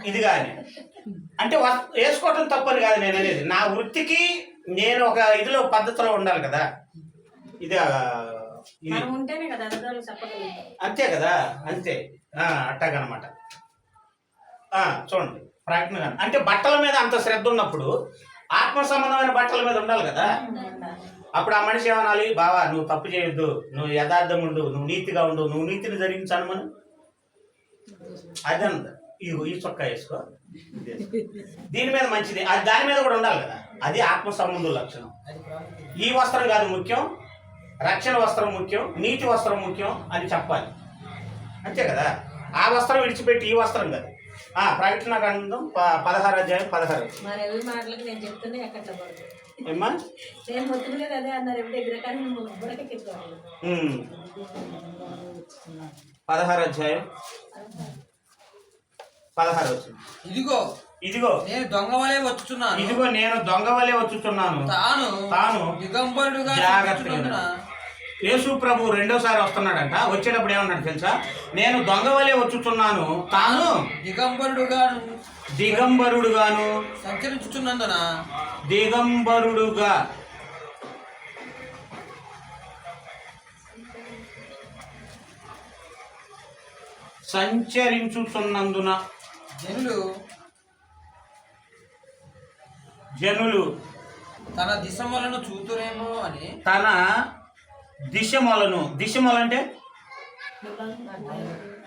ఇది కానీ. అంటే వేసుకోవటం తప్పని కాదు నేను అనేది. నా వృత్తికి నేను ఒక ఇదిలో పద్ధతిలో ఉండాలి కదా. ఇది అంతే కదా, అంతే. అట్టాగనమాట. చూడండి ప్రకటన. అంటే బట్టల మీద అంత శ్రద్ధ ఉన్నప్పుడు ఆత్మ సంబంధమైన బట్టల మీద ఉండాలి కదా. అప్పుడు ఆ మనిషి ఏమనాలి, బావా నువ్వు తప్పు చేయొద్దు, నువ్వు యథార్థం ఉండు, నువ్వు నీతిగా ఉండు, నువ్వు నీతిని జరిగించాను మనం. అదంతా ఈ చొక్కా వేసుకో, దీని మీద మంచిది, అది దాని మీద కూడా ఉండాలి కదా. అది ఆత్మ సంబంధం లక్షణం. ఈ వస్త్రం కాదు ముఖ్యం, రక్షణ వస్త్రం ముఖ్యం, నీతి వస్త్రం ముఖ్యం అని చెప్పాలి, అంతే కదా. ఆ వస్త్రం విడిచిపెట్టి ఈ వస్త్రం కాదు. ప్రకటన గ్రంథం 16 అధ్యాయం 16. ఏమ్మా 16 అధ్యాయం 16 వచ్చింది. ఇదిగో నేను దొంగ వలె వచ్చుచున్నాను. ఇదిగో నేను దొంగ వలె వచ్చుచున్నాను. తాను దిగంబరుడుగా జాగ్రత్తగా. యేసు ప్రభు రెండోసారి వస్తున్నాడంట. వచ్చేటప్పుడు ఏమన్నాడు తెలుసా? నేను దొంగ వలె వచ్చుచున్నాను, తాను దిగంబరుడుగాను సంచరించుచున్నందున. దిగంబరుడుగా సంచరించుచున్నందున జనులు తన దిశములను చూతురేమో అని. తన దిశములు అంటే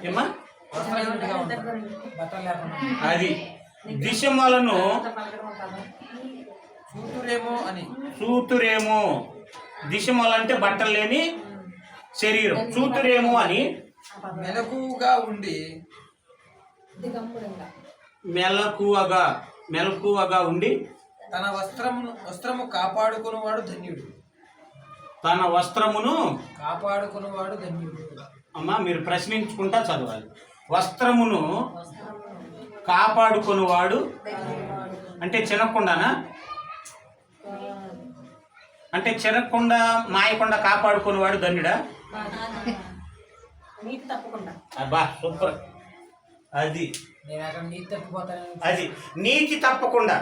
ఏమా? అది దిశములను చూతురేమో. దిశములు అంటే బట్టలు లేని శరీరం. చూతురేమో అని మెలకువగా ఉండి తన వస్త్రము కాపాడుకునేవాడు ధన్యుడు. తన వస్త్రమును కాపాడుకునేవాడు ధన్యుడు. అమ్మా మీరు ప్రశ్నించుకుంటా చదవాలి. వస్త్రమును కాపాడుకునేవాడు అంటే చినకుండానా? అంటే చినకుండా మాయకుండా కాపాడుకునేవాడు ధన్యుడా? అబ్బా సూపర్. అది నీతి తప్పకుండా.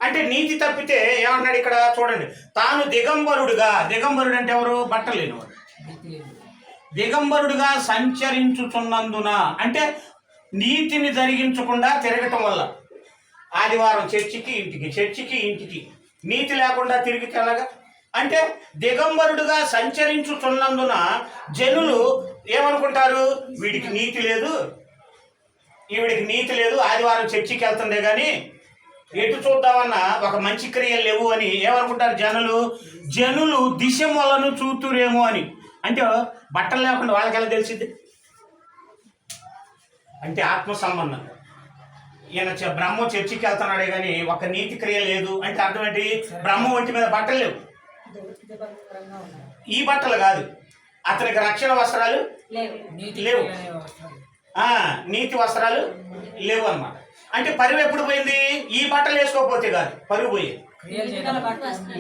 అంటే నీతి తప్పితే ఏమన్నాడు ఇక్కడ చూడండి. తాను దిగంబరుడు అంటే ఎవరు? బట్టలు లేనివాడు. దిగంబరుడుగా సంచరించుచున్నందున అంటే నీతిని జరిగించకుండా తిరగటం వల్ల. ఆదివారం చర్చికి ఇంటికి నీతి లేకుండా తిరిగితే ఎలాగా? అంటే దిగంబరుడుగా సంచరించుచున్నందున జనులు ఏమనుకుంటారు? వీడికి నీతి లేదు, ఈవిడికి నీతి లేదు, ఆదివారం చర్చికి వెళ్తుందే కానీ ఎటు చూద్దామన్నా ఒక మంచి క్రియలు లేవు అని ఏమనుకుంటారు జనులు దిశములను చూతురేమో అని. అంటే బట్టలు లేకుండా వాళ్ళకి ఎలా తెలిసింది? అంటే ఆత్మ సంబంధం. ఈయన బ్రహ్మ చర్చికి వెళ్తున్నాడే కానీ ఒక నీతి క్రియ లేదు అంటే అర్థం ఏంటి? బ్రహ్మ ఒంటి మీద బట్టలు లేవు. ఈ బట్టలు కాదు, అతనికి రక్షణ వస్త్రాలు లేవు, నీతి వస్త్రాలు లేవు అన్నమాట. అంటే పరువు ఎప్పుడు పోయింది? ఈ బట్టలు వేసుకోకపోతే కాదు, పరువు పోయేది.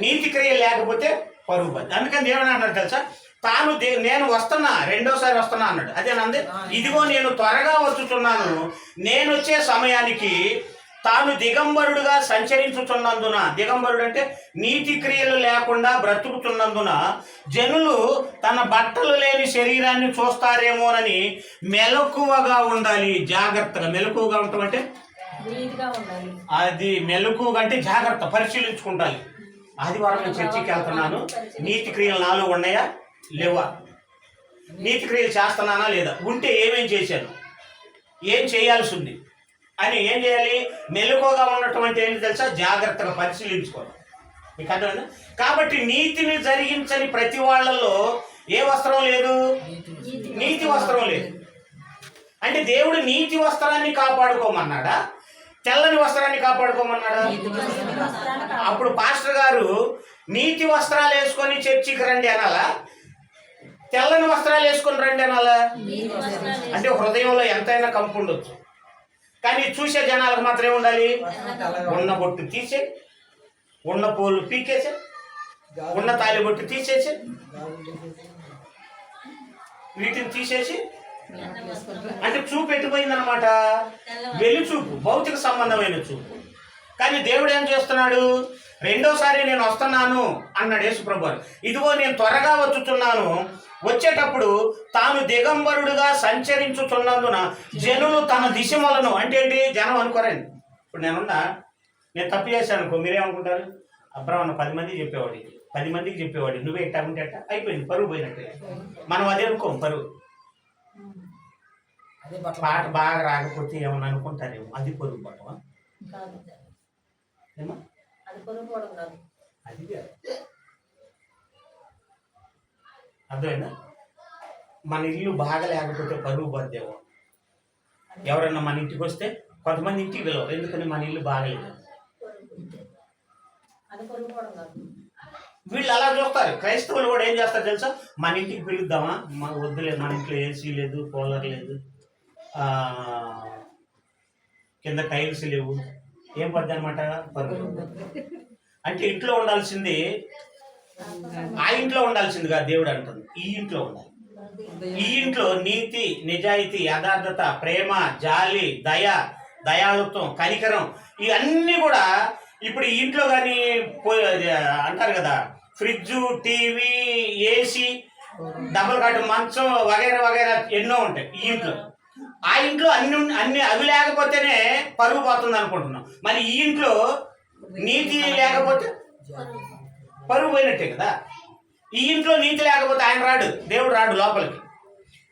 నీతి క్రియ లేకపోతే పరువు పోయింది. అందుకని దేవుడు అన్నాడు తెలుసా? తాను నేను వస్తున్నా, రెండోసారి వస్తున్నా అన్నాడు. అదేనంది. ఇదిగో నేను త్వరగా వచ్చుచున్నాను, నేను వచ్చే సమయానికి తాను దిగంబరుడుగా సంచరించుచున్నందున. దిగంబరుడు అంటే నీతి క్రియలు లేకుండా బ్రతుకుతున్నందున జనులు తన బట్టలు లేని శరీరాన్ని చూస్తారేమోనని మెలకువగా ఉండాలి. జాగ్రత్తగా. మెలకువగా ఉండటం అంటే అది మెలకువగా అంటే జాగ్రత్త, పరిశీలించుకుంటాలి. ఆదివారం నేను చర్చికి వెళ్తున్నాను, నీతి క్రియలు నాలో ఉన్నాయా లేవా? నీతి క్రియలు చేస్తున్నానా లేదా? ఉంటే ఏమేం చేశాను, ఏం చేయాల్సి ఉంది అని ఏం చేయాలి? మెలకువగా ఉండటం అంటే ఏంటి తెలుసా? జాగ్రత్తగా పరిశీలించుకోవాలి. మీకు అర్థమైందా? కాబట్టి నీతిని జరిగించని ప్రతి వాళ్ళలో ఏ వస్త్రం లేదు? నీతి వస్త్రం లేదు. అంటే దేవుడు నీతి వస్త్రాన్ని కాపాడుకోమన్నాడా తెల్లని వస్త్రాన్ని కాపాడుకోమన్నాడా? అప్పుడు పాస్టర్ గారు నీతి వస్త్రాలు వేసుకొని చర్చికి రండి అనాలా, తెల్లని వస్త్రాలు వేసుకొని రండి అనాలా? అంటే హృదయంలో ఎంతైనా కంపు ఉండొచ్చు, కానీ చూసే జనాలకు మాత్రం ఏముండాలి? ఉన్న బొట్టు తీసే, ఉన్న పూలు పీకేసే, ఉన్న తాలి బొట్టు తీసేసి, వీటిని తీసేసి, అంటే చూపు ఎట్టుపోయిందనమాట, వెలి చూపు, భౌతిక సంబంధమైన చూపు. కానీ దేవుడు ఏం చేస్తున్నాడు? రెండోసారి నేను వస్తున్నాను అన్నాడు యేసుప్రభు వారు. ఇదిగో నేను త్వరగా వచ్చుచున్నాను, వచ్చేటప్పుడు తాను దిగంబరుడుగా సంచరించుచున్నందున జనులు తన దిశమలను, అంటే ఏంటి? జనం అనుకోరండి. ఇప్పుడు నేను తప్పు చేశాను అనుకో, మీరేమనుకుంటారు? అబ్రాహ్మణ 10 మందికి చెప్పేవాడు, 10 మందికి చెప్పేవాడు, నువ్వే ఎట్టా ఉంటే ఎట్టా, అయిపోయింది, పరువు పోయినట్టే. మనం అదే అనుకోం పరువు. పాట బాగా రాకపోతే ఏమన్నా అనుకుంటారేమో, అది పరుగు పట్టవా? ఏమో అది అర్థమైందా? మన ఇల్లు బాగా లేకపోతే పరుగు పడదేమో. ఎవరన్నా మన ఇంటికి వస్తే కొంతమంది ఇంటికి వెళ్ళవు, ఎందుకని మన ఇల్లు బాగలేదు. వీళ్ళు అలా చూస్తారు. క్రైస్తవులు కూడా ఏం చేస్తారు తెలుసా? మన ఇంటికి పిలుద్దామా, వద్దులేదు, మన ఇంట్లో ఏసీ లేదు, కూలర్ లేదు, కింద టైల్స్ లేవు, ఏం పద్ది అనమాట, పరుగు. అంటే ఇంట్లో ఉండాల్సింది ఆ ఇంట్లో ఉండాల్సిందిగా దేవుడు అంటుంది, ఈ ఇంట్లో ఉండాలి. ఈ ఇంట్లో నీతి, నిజాయితీ, యథార్థత, ప్రేమ, జాలి, దయ, దయాళుత్వం, కనికరం, ఇవన్నీ కూడా ఇప్పుడు ఈ ఇంట్లో కానీ అంటారు కదా, fridge, TV, AC, double cot మంచం వగైరా వగైరా ఎన్నో ఉంటాయి ఈ ఇంట్లో. ఆ ఇంట్లో అన్ని అవి లేకపోతేనే పరుగు పోతుంది అనుకుంటున్నాం. మరి ఈ ఇంట్లో నీతి లేకపోతే పరుగు పోయినట్టే కదా. ఈ ఇంట్లో నీతి లేకపోతే ఆయన రాడు, దేవుడు రాడు లోపలికి.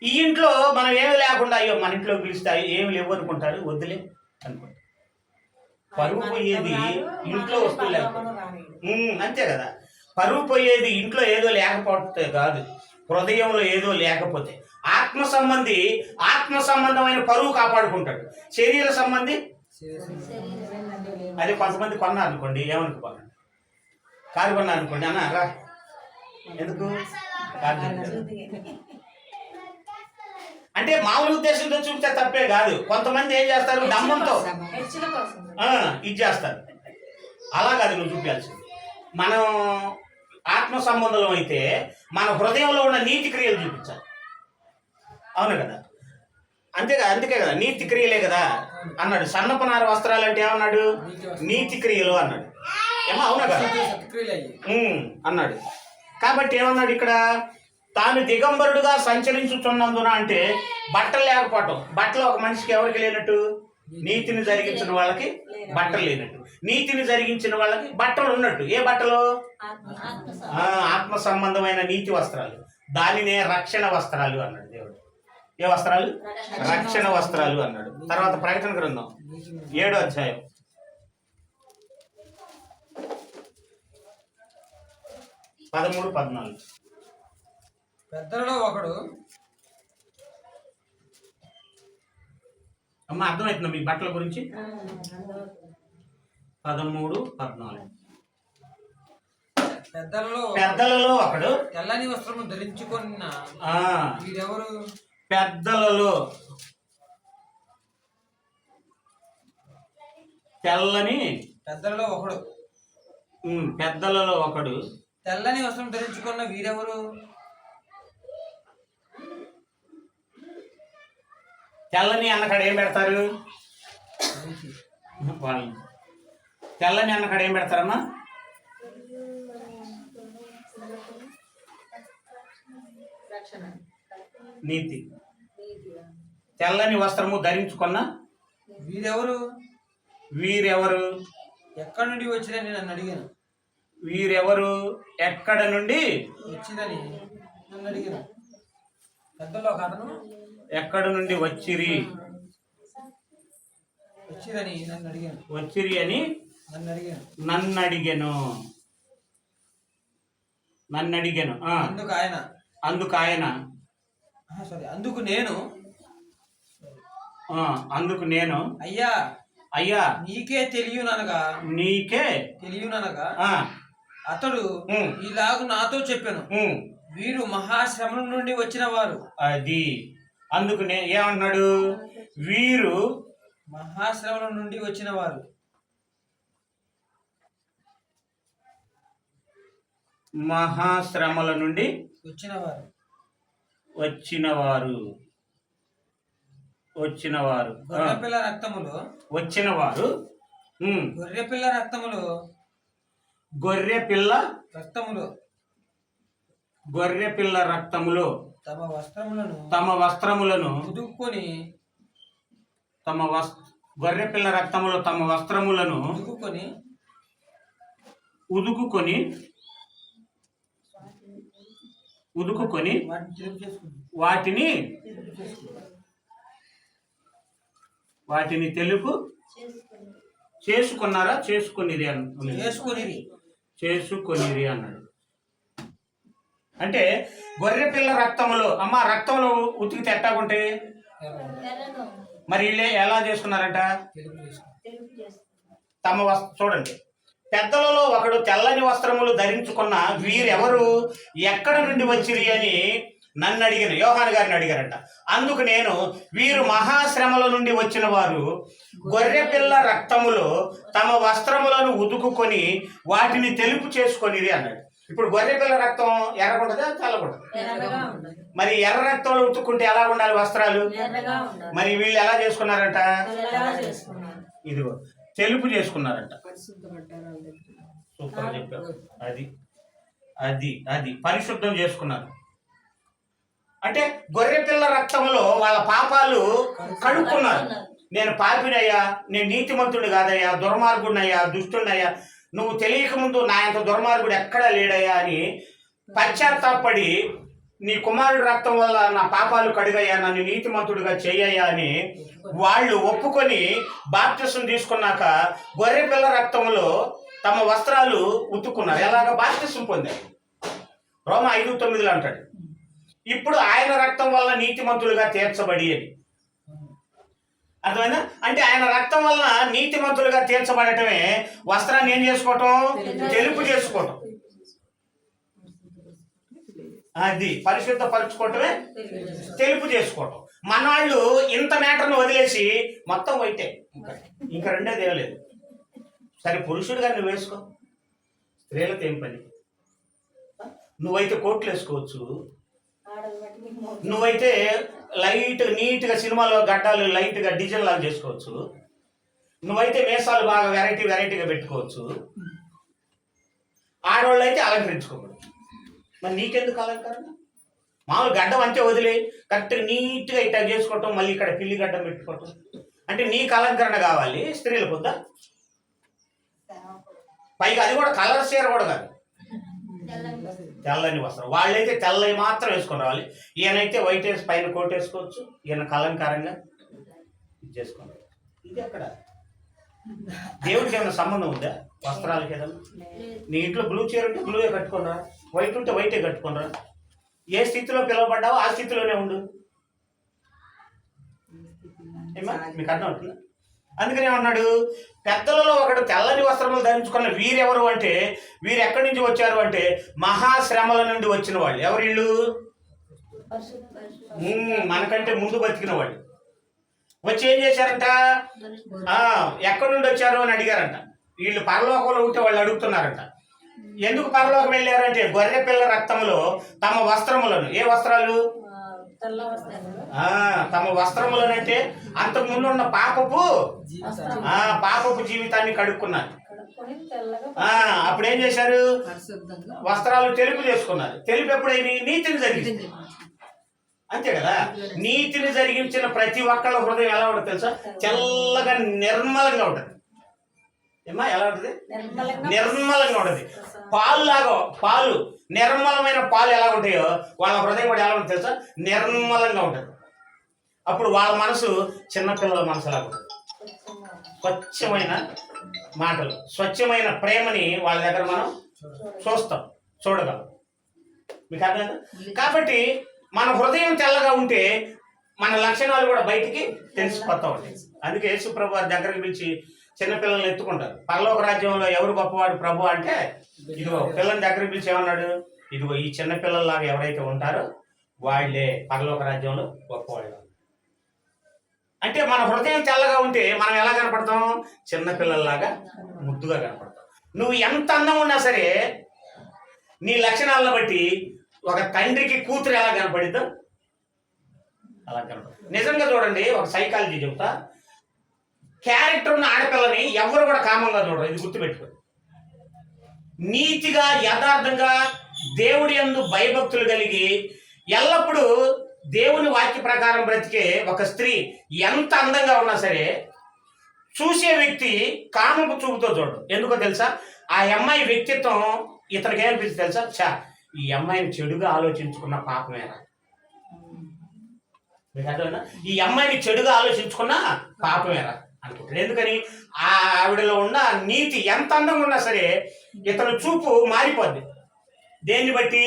ఈ ఇంట్లో మనం ఏమి లేకుండా, అయ్యో మన ఇంట్లో పిలుస్తాయి ఏమి లేవు అనుకుంటారు, వద్దులే అనుకుంటారు. పరుగు పోయేది ఇంట్లో వస్తువులు లేకపోతే, అంతే కదా. పరుగు పోయేది ఇంట్లో ఏదో లేకపోతే కాదు, హృదయంలో ఏదో లేకపోతే. ఆత్మ సంబంధమైన పరువు కాపాడుకుంటాడు. శరీర సంబంధి అది కొంతమంది కొన్నారు అనుకోండి, ఏమనుకోవాలి, కారు కొన్నారు అనుకోండి, అన్న రా ఎందుకు అంటే మామూలు ఉద్దేశంతో చూపితే తప్పే కాదు. కొంతమంది ఏం చేస్తారు, దమ్మంతో ఇది చేస్తారు. అలా కాదు నువ్వు చూపించాల్సింది. మనం ఆత్మ సంబంధం అయితే మన హృదయంలో ఉన్న నీతి క్రియలు చూపించాలి, అవును కదా. అందుకే కదా నీతి క్రియలే కదా అన్నాడు. సన్నపనార వస్త్రాలు అంటే ఏమన్నాడు? నీతి క్రియలు అన్నాడు. ఏమో అవునా కదా అన్నాడు. కాబట్టి ఏమన్నాడు ఇక్కడ? తాను దిగంబరుడుగా సంచరించుచున్నందున అంటే బట్టలు లేకపోవటం. బట్టలు ఒక మనిషికి ఎవరికి లేనట్టు? నీతిని జరిగించిన వాళ్ళకి బట్టలు లేనట్టు. నీతిని జరిగించిన వాళ్ళకి బట్టలు ఉన్నట్టు. ఏ బట్టలు? ఆత్మ సంబంధమైన నీతి వస్త్రాలు. దానినే రక్షణ వస్త్రాలు అన్నాడు దేవుడు. ఏ వస్త్రాలు? రక్షణ వస్త్రాలు అన్నాడు. తర్వాత ప్రకటన గ్రంథం 7వ అధ్యాయం 13-14. పెద్దలలో ఒకడు, అమ్మ అర్థమవుతుందా మీ బట్టల గురించి? 13-14. పెద్దలలో ఒకడు తెల్లని వస్త్రము ధరించుకున్న వీరెవరు? పెద్దలలో ఒకడు తెల్లని వస్త్రం ధరించుకున్న వీరెవరు? తెల్లని అన్నకాడ ఏం పెడతారు? తెల్లని అన్నకాడ ఏం పెడతారమ్మా? నీతి. తెల్లని వస్త్రము ధరించుకున్న వీరెవరు? ఎక్కడి నుండి వచ్చిరని నన్ను అడిగాను. వీరెవరు ఎక్కడ నుండి వచ్చిరని నన్ను అడిగాను. పెద్దలో ఒక అతను ఎక్కడ నుండి వచ్చిరి అని నన్ను అడిగాను. అందుకు నేను అయ్యా అయ్యా నీకే తెలియననగా నీకే ఆ, అతడు ఉమ్, ఇలాగు నాతో చెప్పాను, ఉమ్, వీరు మహాశ్రమం నుండి వచ్చిన వారు. అది అందుకు ఏమంటున్నాడు, వీరు మహాశ్రమం నుండి వచ్చిన వారు. మహాశ్రమల నుండి వచ్చినవారు వచ్చినవారు వచ్చినవారు గొర్రెపిల్ల రక్తములో వచ్చినవారు గొర్రెపిల్ల రక్తములో గొర్రెపిల్ల రక్తములో గొర్రెపిల్ల రక్తములో తమ వస్త్రములను ఉదుక్కొని గొర్రెపిల్ల రక్తములో తమ వస్త్రములను ఉదుకుకొని వాటిని తెలుపు చేసుకున్నారా, చేసుకునిరి అన్నాడు. అంటే గొర్రెపిల్ల రక్తములో రక్తంలో ఉతికితే ఎట్టాగుంటాయి, మరి వీళ్ళే ఎలా చేసుకున్నారంట, చూడండి, పెద్దలలో ఒకడు తెల్లని వస్త్రములు ధరించుకున్న వీరెవరు, ఎక్కడ నుండి వచ్చిరి అని నన్ను అడిగిన యోహాను గారిని అడిగారంట. అందుకు నేను, వీరు మహాశ్రమల నుండి వచ్చిన వారు గొర్రెపిల్ల రక్తములో తమ వస్త్రములను ఉతుకుకొని వాటిని తెలుపు చేసుకొనిది అన్నాడు. ఇప్పుడు గొర్రెపిల్ల రక్తం ఎర్రగుంటదా తెల్లగుంటదా? మరి ఎర్ర రక్తంలో ఉతుక్కుంటే ఎలా ఉండాలి వస్త్రాలు? మరి వీళ్ళు ఎలా చేసుకున్నారంట, ఇదిగో తెలుపు చేసుకున్నారంట. సూపర్ చెప్పారు. అది అది అది పరిశుద్ధం చేసుకున్నారు. అంటే గొర్రెపిల్ల రక్తంలో వాళ్ళ పాపాలు కడుక్కున్నారు. నేను పాపినయ్యా, నేను నీతిమంతుడు కాదయ్యా, దుర్మార్గుడినయ్యా, దుష్టున్నయ్యా, నువ్వు తెలియక ముందు నా అంత దుర్మార్గుడు ఎక్కడా లేడయ్యా అని పశ్చాత్తాపడి, నీ కుమారుడి రక్తం వల్ల నా పాపాలు కడిగయ్యా, నన్ను నీతిమంతుడిగా చెయ్యయ్యా అని వాళ్ళు ఒప్పుకొని బాప్తిసం తీసుకున్నాక గొర్రెపిల్ల రక్తంలో తమ వస్త్రాలు ఉతుక్కున్నారు. ఎలాగ బాప్తిసం పొందారు. రోమా 5:9 అంటాడు, ఇప్పుడు ఆయన రక్తం వల్ల నీతిమంతులుగా తీర్చబడి అని. అర్థమైందా? అంటే ఆయన రక్తం వల్ల నీతిమంతులుగా తీర్చబడటమే వస్త్రాన్ని ఏం చేసుకోవటం, తెలుపు చేసుకోవటం. అది పరిశుద్ధపరచుకోవటమే తెలుపు చేసుకోవటం. మనవాళ్ళు ఇంత మ్యాటర్ను వదిలేసి మొత్తం వైటే, ఇంకా రెండేది ఏం లేదు. సరే, పురుషుడిగా నువ్వు వేసుకో, స్త్రీలతో ఏం పని? నువ్వైతే కోట్లు వేసుకోవచ్చు, నువ్వైతే లైట్ నీట్గా సినిమాలో గడ్డాలు లైట్గా డిజైన్ లాగా చేసుకోవచ్చు, నువ్వైతే మీసాలు బాగా వెరైటీగా పెట్టుకోవచ్చు, ఆడవాళ్ళు అయితే అలంకరించుకోకూడదు. మరి నీకెందుకు అలంకరణ? మామూలు గడ్డం అంతే వదిలే, కరెక్ట్గా నీట్గా ఇట్లా చేసుకోవటం, మళ్ళీ ఇక్కడ పిల్లి గడ్డం పెట్టుకోవటం అంటే నీకు అలంకరణ కావాలి. స్త్రీలకు వద్దా? పైగా అది కూడా కలర్ చీర కూడా కాదు, తెల్లని వస్త్రం. వాళ్ళైతే తెల్లవి మాత్రం వేసుకొని రావాలి. ఈయనైతే వైట్ వేసి పైన కోట్ వేసుకోవచ్చు, ఈయన అలంకారంగా ఇది చేసుకోవాలి. ఇది అక్కడ దేవుడికి ఏమైనా సంబంధం ఉందా వస్త్రాలకి? ఏదన్నా నీ ఇంట్లో బ్లూ చీర ఉంటే బ్లూయే కట్టుకున్నా, వైట్ ఉంటే వైటే కట్టుకున్నా. ఏ స్థితిలో పిలువబడ్డావో ఆ స్థితిలోనే ఉండు. ఏమా మీకు అర్థం అవుతుందా? అందుకని ఏమన్నాడు, పెద్దలలో ఒకడు తెల్లని వస్త్రములు ధరించుకున్న వీరెవరు అంటే, వీరు ఎక్కడి నుంచి వచ్చారు అంటే మహాశ్రమల నుండి వచ్చిన వాళ్ళు. ఎవరు వీళ్ళు? మనకంటే ముందు బతికిన వాళ్ళు. వచ్చి ఏం చేశారంట, ఎక్కడి నుండి వచ్చారు అని అడిగారంట. వీళ్ళు పరలోకంలో ఉంటే వాళ్ళు అడుగుతున్నారంట. ఎందుకు పరలోకం వెళ్ళారంటే గొర్రెపిల్ల రక్తంలో తమ వస్త్రములను, ఏ వస్త్రాలు? తమ వస్త్రములనంటే అంతకుముందు ఉన్న పాపపు జీవితాన్ని కడుక్కున్నారు. అప్పుడు ఏం చేశారు, వస్త్రాలు తెలుపు చేసుకున్నారు. తెలుపు ఎప్పుడైనా నీతిని జరిగింది, అంతే కదా. నీతిని జరిగించిన ప్రతి ఒక్కళ్ళ హృదయం ఎలా ఉంటుంది తెలుసా? తెల్లగా నిర్మలంగా ఉంటుంది. ఏమా ఎలా ఉంటుంది? నిర్మలంగా ఉంటుంది. పాలు నిర్మలమైన పాలు ఎలా ఉంటాయో వాళ్ళ హృదయం కూడా ఎలా ఉంటుంది తెలుసా? నిర్మలంగా ఉంటుంది. అప్పుడు వాళ్ళ మనసు చిన్నపిల్లల మనసు ఎలా ఉంటుంది? స్వచ్ఛమైన మాటలు, స్వచ్ఛమైన ప్రేమని వాళ్ళ దగ్గర మనం చూడగలం. మీకు అర్థమైందా? కాబట్టి మన హృదయం తెల్లగా ఉంటే మన లక్షణాలు కూడా బయటికి తెలిసిపోతా ఉంటాయి. అందుకే యేసుప్రభు వారి దగ్గరికి పిలిచి చిన్నపిల్లల్ని ఎత్తుకుంటారు. పరలోక రాజ్యంలో ఎవరు గొప్పవాడు ప్రభు అంటే, ఇదిగో పిల్లల దగ్గరికి పిలిచి ఏమన్నాడు, ఇదిగో ఈ చిన్న పిల్లల్లాగా ఎవరైతే ఉంటారో వాళ్ళే పరలోక రాజ్యంలో గొప్పవాళ్ళు. అంటే మన హృదయం తెల్లగా ఉంటే మనం ఎలా కనపడతాం? చిన్నపిల్లల్లాగా ముద్దుగా కనపడతాం. నువ్వు ఎంత అందం ఉన్నా సరే నీ లక్షణాలను బట్టి ఒక తండ్రికి కూతురు ఎలా కనపడిద్దో అలా కనపడుతుంది. నిజంగా చూడండి, ఒక సైకాలజీ చెప్తా. క్యారెక్టర్ ఉన్న ఆడపిల్లని ఎవరు కూడా కామంగా చూడరు. ఇది గుర్తుపెట్టుకో. నీతిగా యథార్థంగా దేవుడి యందు భయభక్తులు కలిగి ఎల్లప్పుడూ దేవుని వాక్య ప్రకారం బ్రతికే ఒక స్త్రీ ఎంత అందంగా ఉన్నా సరే చూసే వ్యక్తి కామపు చూపుతో చూడడు. ఎందుకో తెలుసా? ఆ అమ్మాయి వ్యక్తిత్వం ఇతనికి ఏమనిపిస్తుంది తెలుసా? చా, ఈ అమ్మాయిని చెడుగా ఆలోచించుకున్న పాపమేరా. మీకు అర్థమైనా? ఈ అమ్మాయిని చెడుగా ఆలోచించుకున్న పాపమేరా అనుకుంటాడు. ఎందుకని? ఆ ఆవిడలో ఉన్న నీతి ఎంత అందంగా ఉన్నా సరే ఇతను చూపు మారిపోద్ది. దేన్ని బట్టి?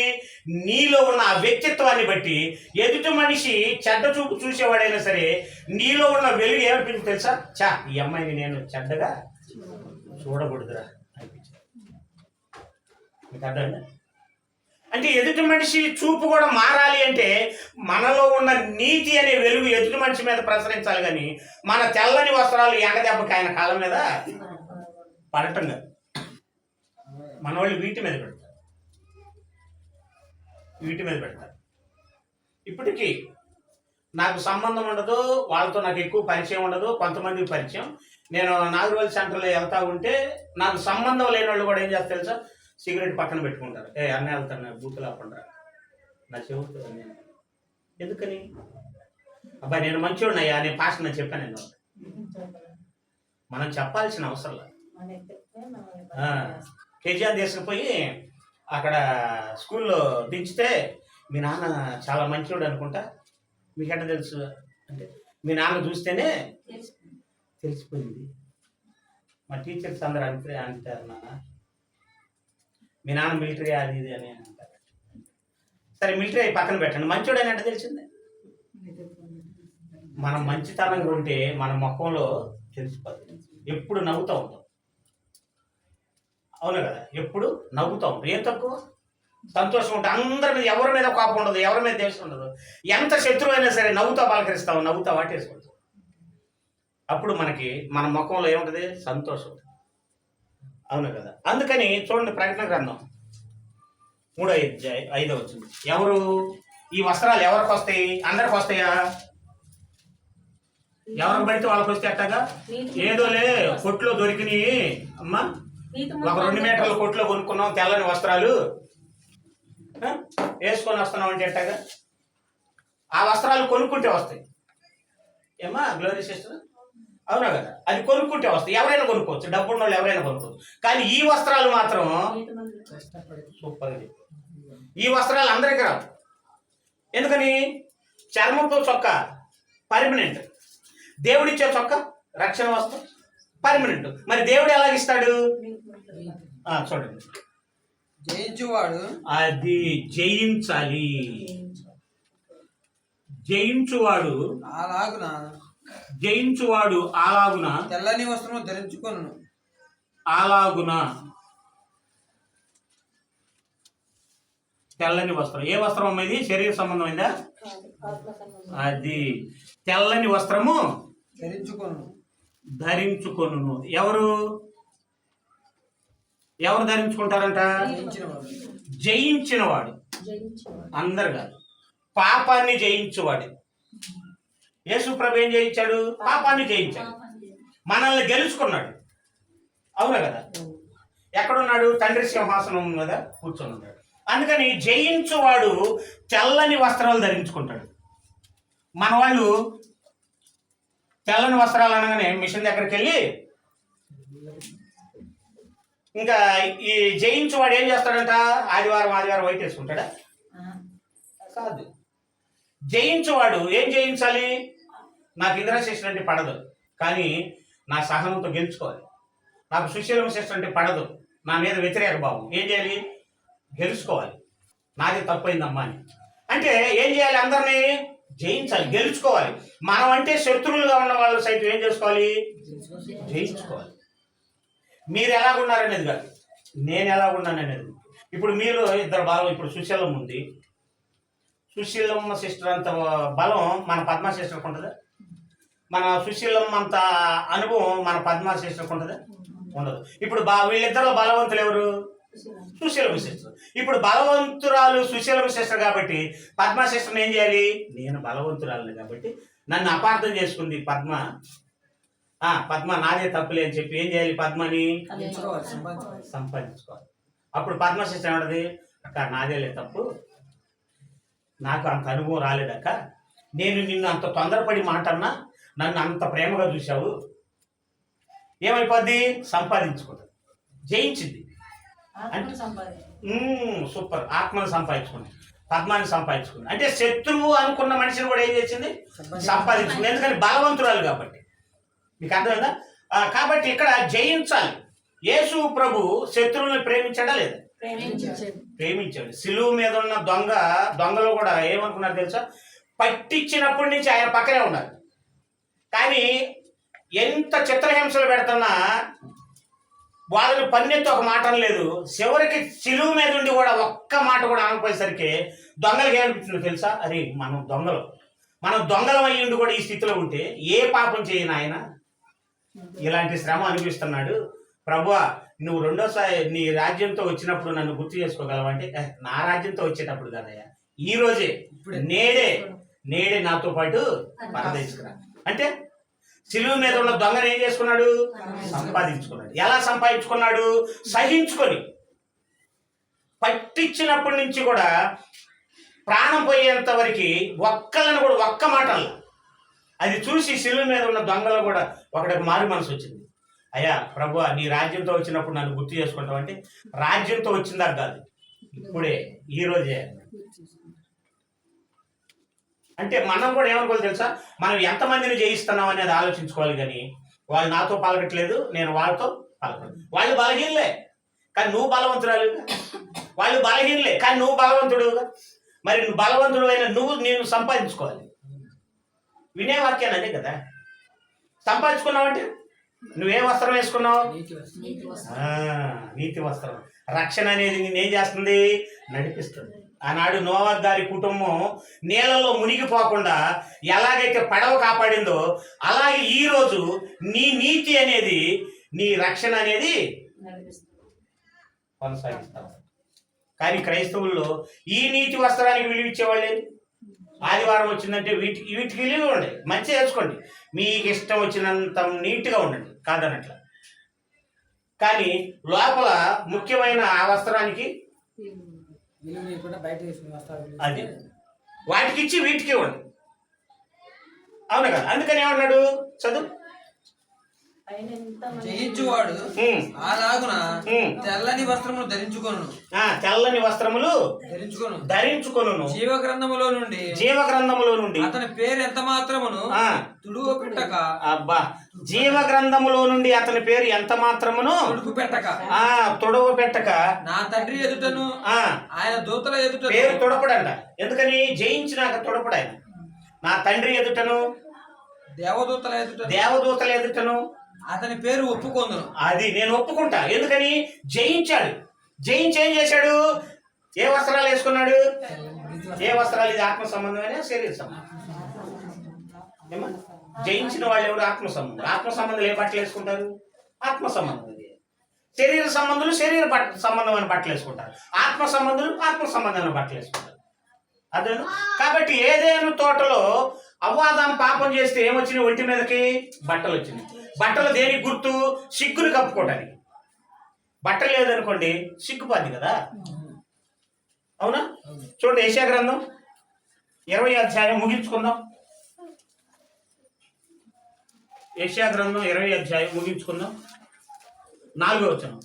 నీలో ఉన్న ఆ వ్యక్తిత్వాన్ని బట్టి. ఎదుటి మనిషి చెడ్డ చూపు చూసేవాడైనా సరే నీలో ఉన్న వెలుగు ఏమనిపించింది తెలుసా? చా, ఈ అమ్మాయిని నేను చెడ్డగా చూడకూడదురా అనిపించింది. మీకు అర్థమైందా? అంటే ఎదుటి మనిషి చూపు కూడా మారాలి అంటే మనలో ఉన్న నీతి అనే వెలుగు ఎదుటి మనిషి మీద ప్రసరించాలి. కానీ మన తెల్లని వస్త్రాలు ఎండదెబ్బకి ఆయన కాలం మీద పడటం కాదు. మన వాళ్ళు వీటి మీద పెడతారు. ఇప్పటికీ నాకు సంబంధం ఉండదు, వాళ్ళతో నాకు ఎక్కువ పరిచయం ఉండదు, కొంతమందికి పరిచయం. నేను నాగర్వల్ సెంటర్లో వెళ్తా ఉంటే నాకు సంబంధం లేని వాళ్ళు కూడా ఏం చేస్తారు తెలుసా? సిగరెట్ పక్కన పెట్టుకుంటారు. అన్నీ వెళ్తాను, బూతులు ఆపండి నా చెబుతూ. ఎందుకని? అబ్బాయి నేను మంచివాడినయ్యా, నేను పాస్టర్ నేను చెప్పాను. నేను మనం చెప్పాల్సిన అవసరం లేదు. కేజీఆర్ తీసుకుపోయి అక్కడ స్కూల్లో దించితే మీ నాన్న చాలా మంచివాడు అనుకుంటా, మీకెట్ట తెలుసు అంటే మీ నాన్న చూస్తేనే తెలిసిపోయింది. మా టీచర్స్ అందరూ అంటారు, నాన్న మీ నాన్న మిలిటరీ అది ఇది అని అంటారు. సరే మిలిటరీ పక్కన పెట్టండి, మంచివాడు అని అంటే తెలిసిందే. మనం మంచితనంగా ఉంటే మన ముఖంలో తెలిసిపోతుంది. ఎప్పుడు నవ్వుతూ ఉంటాం, అవును కదా? ఎప్పుడు నవ్వుతూ ఉంటాం. ఏం తక్కువ? సంతోషం ఉంటుంది. అందరి మీద, ఎవరి మీద కోపం ఉండదు, ఎవరి మీద దేశం ఉండదు. ఎంత శత్రువు అయినా సరే నవ్వుతా పలకరిస్తాం, నవ్వుతా వాటేసుకుంటాం. అప్పుడు మనకి మన ముఖంలో ఏముంటుంది? సంతోషం. అవును కదా? అందుకని చూడండి, ప్రకటన గ్రంథం 3:5 వచ్చింది. ఎవరు ఈ వస్త్రాలు ఎవరికి వస్తాయి? అందరికి వస్తాయా? ఎవరికి పడితే వాళ్ళకి వస్తే అట్టగా? ఏదోలే కొట్లో దొరికినాయి అమ్మా, ఒక 2 మీటర్ల కొట్లో కొనుక్కున్నాం తెల్లని వస్త్రాలు వేసుకొని వస్తున్నాం అంటే ఎట్టగా? ఆ వస్త్రాలు కొనుక్కుంటే వస్తాయి ఏమా గ్లోరీ సిస్టర్? అవునా కదా? అది కొనుక్కుంటే వస్తాయి. ఎవరైనా కొనుక్కోవచ్చు, డబ్బున్న వాళ్ళు ఎవరైనా కొనుక్కోవచ్చు. కానీ ఈ వస్త్రాలు మాత్రం సూపర్గా. ఈ వస్త్రాలు అందరికీ రావు. ఎందుకని? చర్మంతో చొక్క పర్మనెంట్, దేవుడిచ్చే చొక్క రక్షణ వస్త్రం పర్మనెంట్. మరి దేవుడు ఎలాగిస్తాడు? చూడండి, జయించువాడు అది జయించాలి. జయించువాడు అలాగున తెల్లని వస్త్రము ధరించుకొను. అలాగున తెల్లని వస్త్రం. ఏ వస్త్రం అమ్మేది? శరీర సంబంధమైందా? అది తెల్లని వస్త్రము ధరించుకొను. ఎవరు ధరించుకుంటారంట? జయించినవాడు. అందరు కాదు, పాపాన్ని జయించువాడు. యేసు ప్రభు ఏం జయించాడు? పాపాన్ని జయించాడు, మనల్ని గెలుచుకున్నాడు. అవునా కదా? ఎక్కడున్నాడు? తండ్రి సింహాసనం మీద కూర్చొని ఉన్నాడు. అందుకని జయించువాడు తెల్లని వస్త్రాలు ధరించుకుంటాడు. మన వాళ్ళు తెల్లని వస్త్రాలు అనగానే మిషన్ దగ్గరికి వెళ్ళి ఇంకా ఈ జయించువాడు ఏం చేస్తాడంట? ఆదివారం వైట్ వేసుకుంటాడా? కాదు. జయించువాడు ఏం జయించాలి? నాకు ఇంద్రశిష్యుడు అంటే పడదు, కానీ నా సహనంతో గెలుచుకోవాలి. నాకు సుశీలం శిష్యుడు అంటే పడదు, నా మీద వ్యతిరేక భావం. ఏం చేయాలి? గెలుచుకోవాలి. నాది తప్పైందమ్మా అని. అంటే ఏం చేయాలి? అందరినీ జయించాలి, గెలుచుకోవాలి. మనం అంటే శత్రువులుగా ఉన్న వాళ్ళు సైతం ఏం చేసుకోవాలి? జయించుకోవాలి. మీరు ఎలాగున్నారనేది కాదు, నేను ఎలాగున్నాననేది. ఇప్పుడు మీరు ఇద్దరు బలం, ఇప్పుడు సుశీలమ్మ ఉంది, సుశీలమ్మ సిస్టర్ అంత బలం మన పద్మ సిస్టర్కి ఉంటుందా? మన సుశీలమ్మ అంత అనుభవం మన పద్మ సిస్టర్కి ఉంటుందా? ఉండదు. ఇప్పుడు వీళ్ళిద్దరు బలవంతులు ఎవరు? సుశీలమ్మ సిస్టర్. ఇప్పుడు బలవంతురాలు సుశీలమ్మ సిస్టర్ కాబట్టి పద్మ సిస్టర్ని ఏం చేయాలి? నేను బలవంతురాలని కాబట్టి నన్ను అపార్థం చేసుకుంది పద్మ, పద్మ నాదే తప్పులే అని చెప్పి ఏం చేయాలి? పద్మని సంపాదించుకోవాలి. అప్పుడు పద్మ సిస్టర్ ఏమన్నది? అక్క నాదేలే తప్పు, నాకు అంత అనుభవం రాలేదక్క, నేను నిన్ను అంత తొందరపడి మాటన్నా, నన్ను అంత ప్రేమగా చూశావు, ఏమైపోద్ది? సంపాదించుకుంటుంది, జయించింది. సూపర్, ఆత్మను సంపాదించుకుంది, పద్మాన్ని సంపాదించుకుంది. అంటే శత్రువు అనుకున్న మనిషిని కూడా ఏం చేసింది? సంపాదించుకుంది. ఎందుకని? బలవంతురాలు కాబట్టి. మీకు అర్థమైందా? కాబట్టి ఇక్కడ జయించాలి. యేసు ప్రభు శత్రువులను ప్రేమించాడా లేదా? ప్రేమించాడు. సిలువ మీద ఉన్న దొంగలు కూడా ఏమనుకున్నారు తెలుసా? పట్టించినప్పటి నుంచి ఆయన పక్కనే ఉన్నారు. కానీ ఎంత చిత్రహింసలు పెడుతున్నా వాళ్ళని పన్నెత్తి ఒక మాట అనలేదు. చివరికి సిలువ మీద ఉండి కూడా ఒక్క మాట కూడా అనకపోయేసరికి దొంగలకి ఏమనిపించిందో తెలుసా? అరే మనం దొంగలం అయ్యి ఉండి కూడా ఈ స్థితిలో ఉంటే ఏ పాపం చేయను ఆయన ఇలాంటి శ్రమ అనిపిస్తున్నాడు. ప్రభువా, నువ్వు రెండోసారి నీ రాజ్యంతో వచ్చినప్పుడు నన్ను గుర్తు చేసుకోగలవంటే, నా రాజ్యంతో వచ్చేటప్పుడు కదయ్యా, ఈ రోజే నేడే నాతో పాటు పరదేశుకురా అంటే సిలువ మీద ఉన్న దొంగను ఏం చేసుకున్నాడు? సంపాదించుకున్నాడు. ఎలా సంపాదించుకున్నాడు? సహించుకొని. పట్టించినప్పటి నుంచి కూడా ప్రాణం పోయేంత వరకు ఒక్కళ్ళని కూడా ఒక్క మాటల్లో అది చూసి సిలువ మీద ఉన్న దొంగలు కూడా ఒకటికి మారు మనసు వచ్చింది. అయ్యా ప్రభువా, నీ రాజ్యంతో వచ్చినప్పుడు నన్ను గుర్తు చేసుకుంటావు అంటే, రాజ్యంతో వచ్చిందా కాదు, ఇప్పుడే ఈ రోజే. అంటే మనం కూడా ఏమనుకోవాలి తెలుసా? మనం ఎంతమందిని జయిస్తున్నాం అనేది ఆలోచించుకోవాలి. కానీ వాళ్ళు నాతో పలకట్లేదు, నేను వాళ్ళతో పలకలేదు. వాళ్ళు బలహీనలే కానీ నువ్వు బలవంతురాలు, వాళ్ళు బలహీనలే కానీ నువ్వు బలవంతుడుగా. మరి నువ్వు బలవంతుడు అయినా నేను సంపాదించుకోవాలి. వినే వాక్యాన్ని అదే కదా. సంపాదించుకున్నావంటే నువ్వే వస్త్రం వేసుకున్నావు? నీతి వస్త్రం. రక్షణ అనేది నేనేం చేస్తుంది? నడిపిస్తుంది. ఆనాడు నోవహు గారి కుటుంబం నీళ్ళలో మునిగిపోకుండా ఎలాగైతే పడవ కాపాడిందో, అలాగే ఈరోజు నీ నీతి అనేది, నీ రక్షణ అనేది కొనసాగిస్తావు. కానీ క్రైస్తవుల్లో ఈ నీతి వస్త్రానికి విలువ ఇచ్చేవాళ్ళే. ఆదివారం వచ్చిందంటే వీటికి విలువ ఉండే, మంచిగా వేసుకోండి, మీకు ఇష్టం వచ్చినంత నీట్గా ఉండండి, కాదనట్ల. కానీ లోపల ముఖ్యమైన ఆ వస్త్రానికి అది వాటికి ఇచ్చి వీటికి ఇవ్వండి. అవునా కదా? అందుకని ఏమన్నాడు? చదువు. జయించువాడు అలాగున తెల్లని వస్త్రములు ధరించుకొను. తెల్లని వస్త్రములు ధరించుకొను. జీవగ్రంథములో నుండి అతని పేరు ఎంత మాత్రమును తుడువ పెట్టక. అబ్బా, జీవగ్రంథములో నుండి అతని పేరు ఎంత మాత్రమును తుడవ పెట్టక నా తండ్రి ఎదుటను ఆయన దూతల ఎదుట. పేరు తుడపడంట. ఎందుకని? జయించినాక తుడపడు ఆయన. నా తండ్రి ఎదుటను దేవదూతల ఎదుటను అతని పేరు ఒప్పుకొందును. అది నేను ఒప్పుకుంటా. ఎందుకని? జయించాడు. జయించి ఏం చేశాడు? ఏ వస్త్రాలు వేసుకున్నాడు? ఏ వస్త్రాలు? ఇది ఆత్మ సంబంధమైన శరీర సంబంధం. ఏమా జయించిన వాళ్ళు ఎవరు? ఆత్మ సంబంధం. ఆత్మ సంబంధాలు ఏ బట్టలు వేసుకుంటారు? ఆత్మ సంబంధం. శరీర సంబంధులు శరీర సంబంధమైన బట్టలు వేసుకుంటారు. ఆత్మ సంబంధులు ఆత్మ సంబంధమైన బట్టలు వేసుకుంటారు. అదే కాబట్టి ఏదైనా తోటలో అవ్వాదాం పాపం చేస్తే ఏమొచ్చినాయి? ఒంటి మీదకి బట్టలు వచ్చినాయి. బట్టలు దేనికి గుర్తు? సిగ్గుని కప్పుకోవడానికి. బట్టలు లేదనుకోండి సిగ్గుపాది కదా. అవునా? చూడండి, యెషయా గ్రంథం 20వ అధ్యాయం ముగించుకుందాం. యెషయా గ్రంథం 20వ అధ్యాయం ముగించుకుందాం. 4వ వచనం.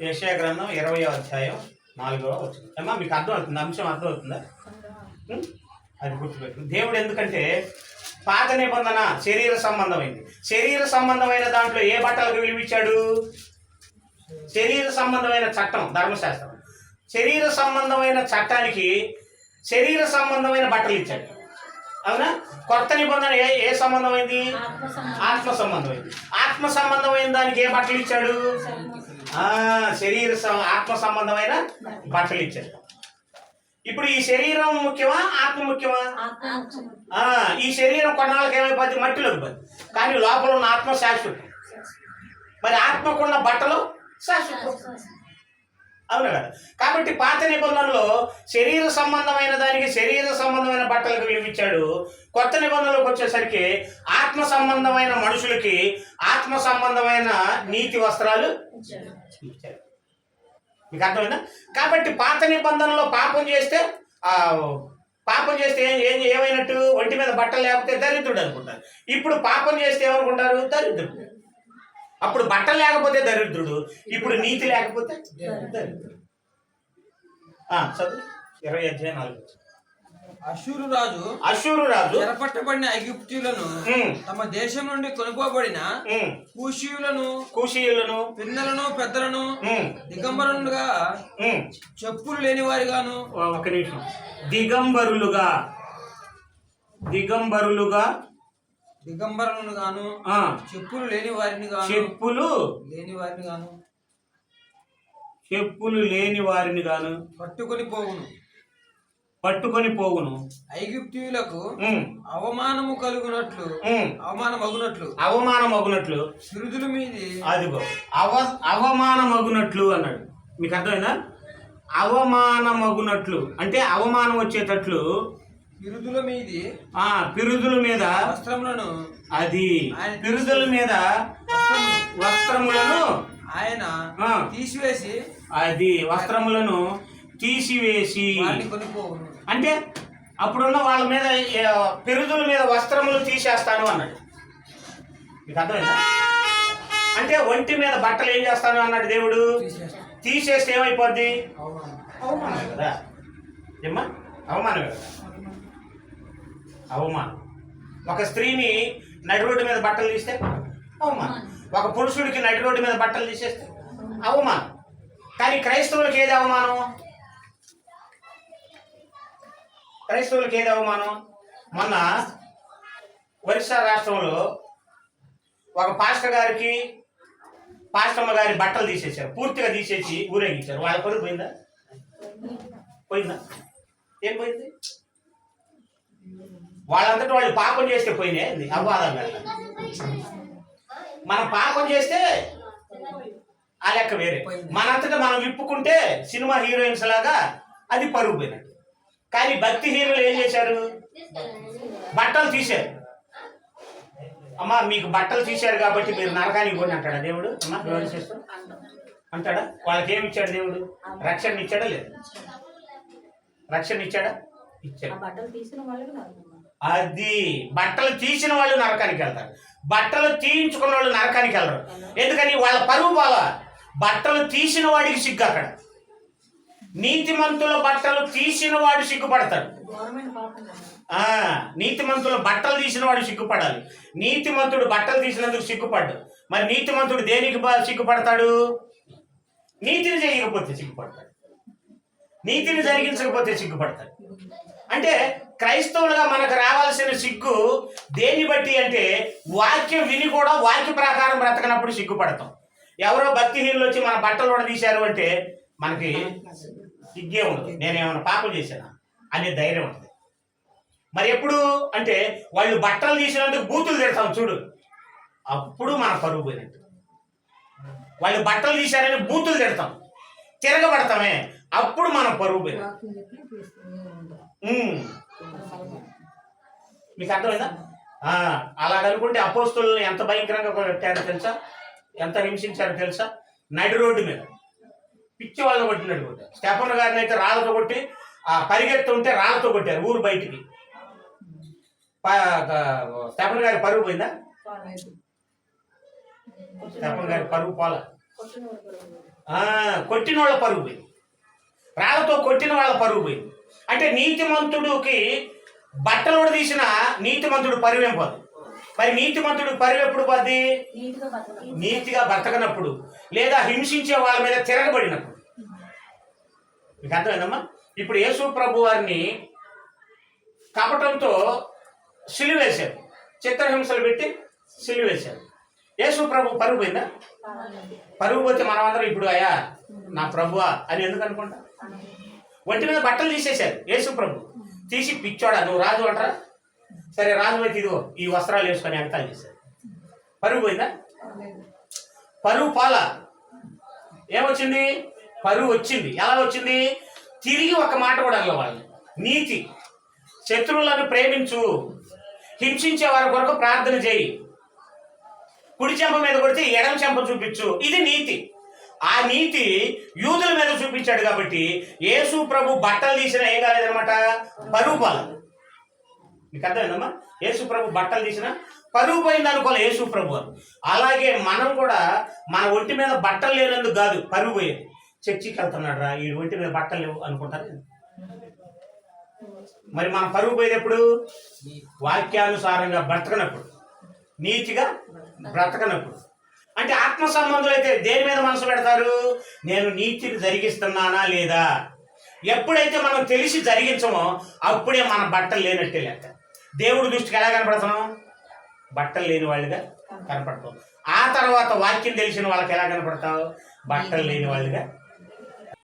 యెషయా గ్రంథం 20వ అధ్యాయం 4వ వచనం. అమ్మా మీకు అర్థమవుతుంది? అంశం అర్థమవుతుందా? అది గుర్తుపెట్టు. దేవుడు ఎందుకంటే పాత నిబంధన శరీర సంబంధమైంది. శరీర సంబంధమైన దాంట్లో ఏ బట్టలకు విలువిచ్చాడు? శరీర సంబంధమైన చట్టం, ధర్మశాస్త్రం. శరీర సంబంధమైన చట్టానికి శరీర సంబంధమైన బట్టలు ఇచ్చాడు. అవునా? కొత్త నిబంధన ఏ సంబంధమైంది? ఆత్మ సంబంధమైంది. ఆత్మ సంబంధమైన దానికి ఏ బట్టలు ఇచ్చాడు? ఆత్మ సంబంధమైన బట్టలు ఇచ్చాడు. ఇప్పుడు ఈ శరీరం ముఖ్యమా, ఆత్మ ముఖ్యమా? ఈ శరీరం కొన్నాళ్ళకి ఏమైపోద్ది? మట్టిలోకి పోద్ది. కానీ లోపల ఉన్న ఆత్మ శాశ్వతం. మరి ఆత్మకున్న బట్టలు శాశ్వతం. అవును కదా? కాబట్టి పాత నిబంధనలో శరీర సంబంధమైన దానికి శరీర సంబంధమైన బట్టలకు విలువిచ్చాడు. కొత్త నిబంధనలోకి వచ్చేసరికి ఆత్మ సంబంధమైన మనుషులకి ఆత్మ సంబంధమైన నీతి వస్త్రాలు ఇచ్చాడు. మీకు అర్థమైందా? కాబట్టి పాత నిబంధనలో పాపం చేస్తే ఏమైనట్టు? ఒంటి మీద బట్టలు లేకపోతే దరిద్రుడు అనుకుంటారు. ఇప్పుడు పాపం చేస్తే ఏమనుకుంటారు? దరిద్రుడు. అప్పుడు బట్టలు లేకపోతే దరిద్రుడు, ఇప్పుడు నీతి లేకపోతే దరిద్రుడు. చదువు 20:4. అష్షూరు రాజు చెరపట్టబడిన ఐగుప్తీయులను తమ దేశం నుండి కొనుక్కోబడిన కూషీయులను పిన్నలను పెద్దలను దిగంబరులుగా చెప్పులు లేని వారిగాను. ఒక నిమిషం. దిగంబరులుగా గాను చెప్పులు లేని వారిని గాను పట్టుకొని పోవును. ఐగుప్తీయులకు అవమానమగునట్లు పిరుదుల మీది అదిగో అవమానమగునట్లు అన్నాడు. మీకు అర్థమైందా? అవమానమగునట్లు అంటే అవమానం వచ్చేటట్లు పిరుదుల మీద వస్త్రములను పిరుదుల మీద వస్త్రములను ఆయన తీసివేసి వస్త్రములను తీసివేసి అంటే అప్పుడున్న వాళ్ళ మీద పిరుదుల మీద వస్త్రములు తీసేస్తాను అన్నాడు. మీకు అర్థమైందా? అంటే ఒంటి మీద బట్టలు ఏం చేస్తాను అన్నాడు దేవుడు. తీసేస్తే ఏమైపోద్ది? అవమానం కదా. ఏమ్మా? అవమానం కదా. అవమానం. ఒక స్త్రీని నడి రోడ్డు మీద బట్టలు తీస్తే అవమానం. ఒక పురుషుడికి నడి రోడ్డు మీద బట్టలు తీసేస్తే అవమానం. కానీ క్రైస్తవులకు ఏది అవమానం? మొన్న ఒరిస్సా రాష్ట్రంలో ఒక పాస్టర్ గారికి పాస్టమ్మ గారి బట్టలు తీసేశారు. పూర్తిగా తీసేసి ఊరేగించారు. వాళ్ళ పరువు పోయిందా? ఏం పోయింది? వాళ్ళంతటా వాళ్ళు పాపం చేస్తే పోయినాయి. అపవాదం కాదు. మనం పాపం చేస్తే ఆ లెక్క వేరే. మనంతటా మనం విప్పుకుంటే సినిమా హీరోయిన్స్ లాగా అది పరుగు పోయినట్టు. కానీ భక్తి హీరోలు ఏం చేశారు? బట్టలు తీశారు. అమ్మా మీకు బట్టలు తీశారు కాబట్టి మీరు నరకానికి పోయి అంటాడా దేవుడు? అమ్మా వివరిస్తాడు అంటాడా? వాళ్ళకి ఏమి ఇచ్చాడు దేవుడు? రక్షణ ఇచ్చాడా? లేదు. రక్షణ ఇచ్చాడా? ఇచ్చాడు. అది బట్టలు తీసిన వాళ్ళు నరకానికి వెళ్తారు. బట్టలు తీయించుకున్న వాళ్ళు నరకానికి వెళ్ళరు. ఎందుకని? వాళ్ళ పరువు బాగా. బట్టలు తీసిన వాడికి సిగ్గు. అక్కడ నీతిమంతుల బట్టలు తీసిన వాడు సిగ్గుపడతాడు. నీతిమంతుల బట్టలు తీసిన వాడు సిగ్గుపడాలి. నీతిమంతుడు బట్టలు తీసినందుకు సిగ్గుపడ్డు. మరి నీతిమంతుడు దేనికి సిగ్గుపడతాడు? నీతిని చేయకపోతే సిగ్గుపడతాడు. నీతిని జరిగించకపోతే సిగ్గుపడతాడు. అంటే క్రైస్తవులుగా మనకు రావాల్సిన సిగ్గు దేన్ని బట్టి అంటే వాక్యం విని కూడా వాక్య ప్రకారం బ్రతకనప్పుడు సిగ్గుపడతాం. ఎవరో భక్తిహీనులు వచ్చి మన బట్టలు కూడా తీశారు అంటే మనకి సిగ్గే ఉండదు. నేనేమైనా పాపం చేశానా అనే ధైర్యం ఉంటుంది. మరి ఎప్పుడు అంటే వాళ్ళు బట్టలు తీసినందుకు బూతులు తిడతాం చూడు, అప్పుడు మన పరుగు పోయినట్టు. వాళ్ళు బట్టలు తీశారని బూతులు తిడతాం, తిరగబడతామే, అప్పుడు మనం పరుగు పోయినట్టు. మీకు అర్థమైందా? అలాగనుకుంటే అపోస్తులను ఎంత భయంకరంగా కొట్టారో తెలుసా? ఎంత హింసించారో తెలుసా? నడి రోడ్డు మీద పిచ్చి వాళ్ళని కొట్టినట్టు కొట్టారు. స్టెఫన్ గారిని అయితే రాళ్ళతో కొట్టి పరిగెత్తుంటే రాళ్ళతో కొట్టారు ఊరు బయటికి. స్టెఫన్ గారి పరుగు పోయిందా? స్టెఫన్ గారి పరుగు పోలా. కొట్టిన వాళ్ళ పరుగు పోయింది, రాళ్ళతో కొట్టిన వాళ్ళ పరుగు పోయింది. అంటే నీతిమంతుడికి బట్టలు కూడా తీసిన నీతిమంతుడు పరివెంపదు. మరి నీతిమంతుడు పరివు ఎప్పుడు పోద్ది? నీతిగా బ్రతకనప్పుడు, లేదా హింసించే వాళ్ళ మీద తిరగబడినప్పుడు. మీకు అర్థమైందమ్మా? ఇప్పుడు యేసు ప్రభు వారిని కపటంతో సిలువేశారు, చిత్రహింసలు పెట్టి సిలువేశారు. యేసు ప్రభు పరుగు పోయిందా? పరుగు పోతే మనం అందరం ఇప్పుడు అయ్యా నా ప్రభువా అని ఎందుకు అనుకుంటా? ఒంటి మీద బట్టలు తీసేశారు. యేసు ప్రభు తీసి పిచ్చోడా నువ్వు రాజు అంటారా? సరే రాజు అయితే ఇదిగో ఈ వస్త్రాలు వేసుకొని ఎగతాలు చేశారు. పరుగు పోయిందా? పరుగు పాల ఏమొచ్చింది? పరుగు వచ్చింది. ఎలా వచ్చింది? తిరిగి ఒక మాట కూడా అనలే వాళ్ళు. నీతి, శత్రువులను ప్రేమించు, హింసించే వారి కొరకు ప్రార్థన చేయి, కుడి చెంప మీద కొడితే ఎడమ చెంప చూపించు. ఇది నీతి. ఆ నీతి యూదుల మీద చూపించాడు కాబట్టి యేసు ప్రభు బట్టలు తీసినా ఏం కాలేదనమాట, పరుగు పోలేదు. మీకు అర్థమైందమ్మా? యేసు ప్రభు బట్టలు తీసిన పరుగు పోయింది అనుకోవాలి యేసు ప్రభు. అలాగే మనం కూడా మన ఒంటి మీద బట్టలు లేనందుకు కాదు పరుగు పోయేది. చర్చికి వెళ్తున్నాడు రా, ఈ ఒంటి మీద బట్టలు లేవు అనుకుంటారు. మరి మనం పరుగు పోయేది ఎప్పుడు? వాక్యానుసారంగా బ్రతకనప్పుడు, నీతిగా బ్రతకనప్పుడు. అంటే ఆత్మ సంబంధులు అయితే దేని మీద మనసు పెడతారు? నేను నీతిని జరిగిస్తున్నానా లేదా. ఎప్పుడైతే మనం తెలిసి జరిగించమో అప్పుడే మన బట్టలు లేనట్టే లెక్క. దేవుడి దృష్టికి ఎలా కనపడుతున్నాం? బట్టలు లేని వాళ్ళుగా కనపడతాం. ఆ తర్వాత వాక్యం తెలిసిన వాళ్ళకి ఎలా కనపడతావు? బట్టలు లేని వాళ్ళుగా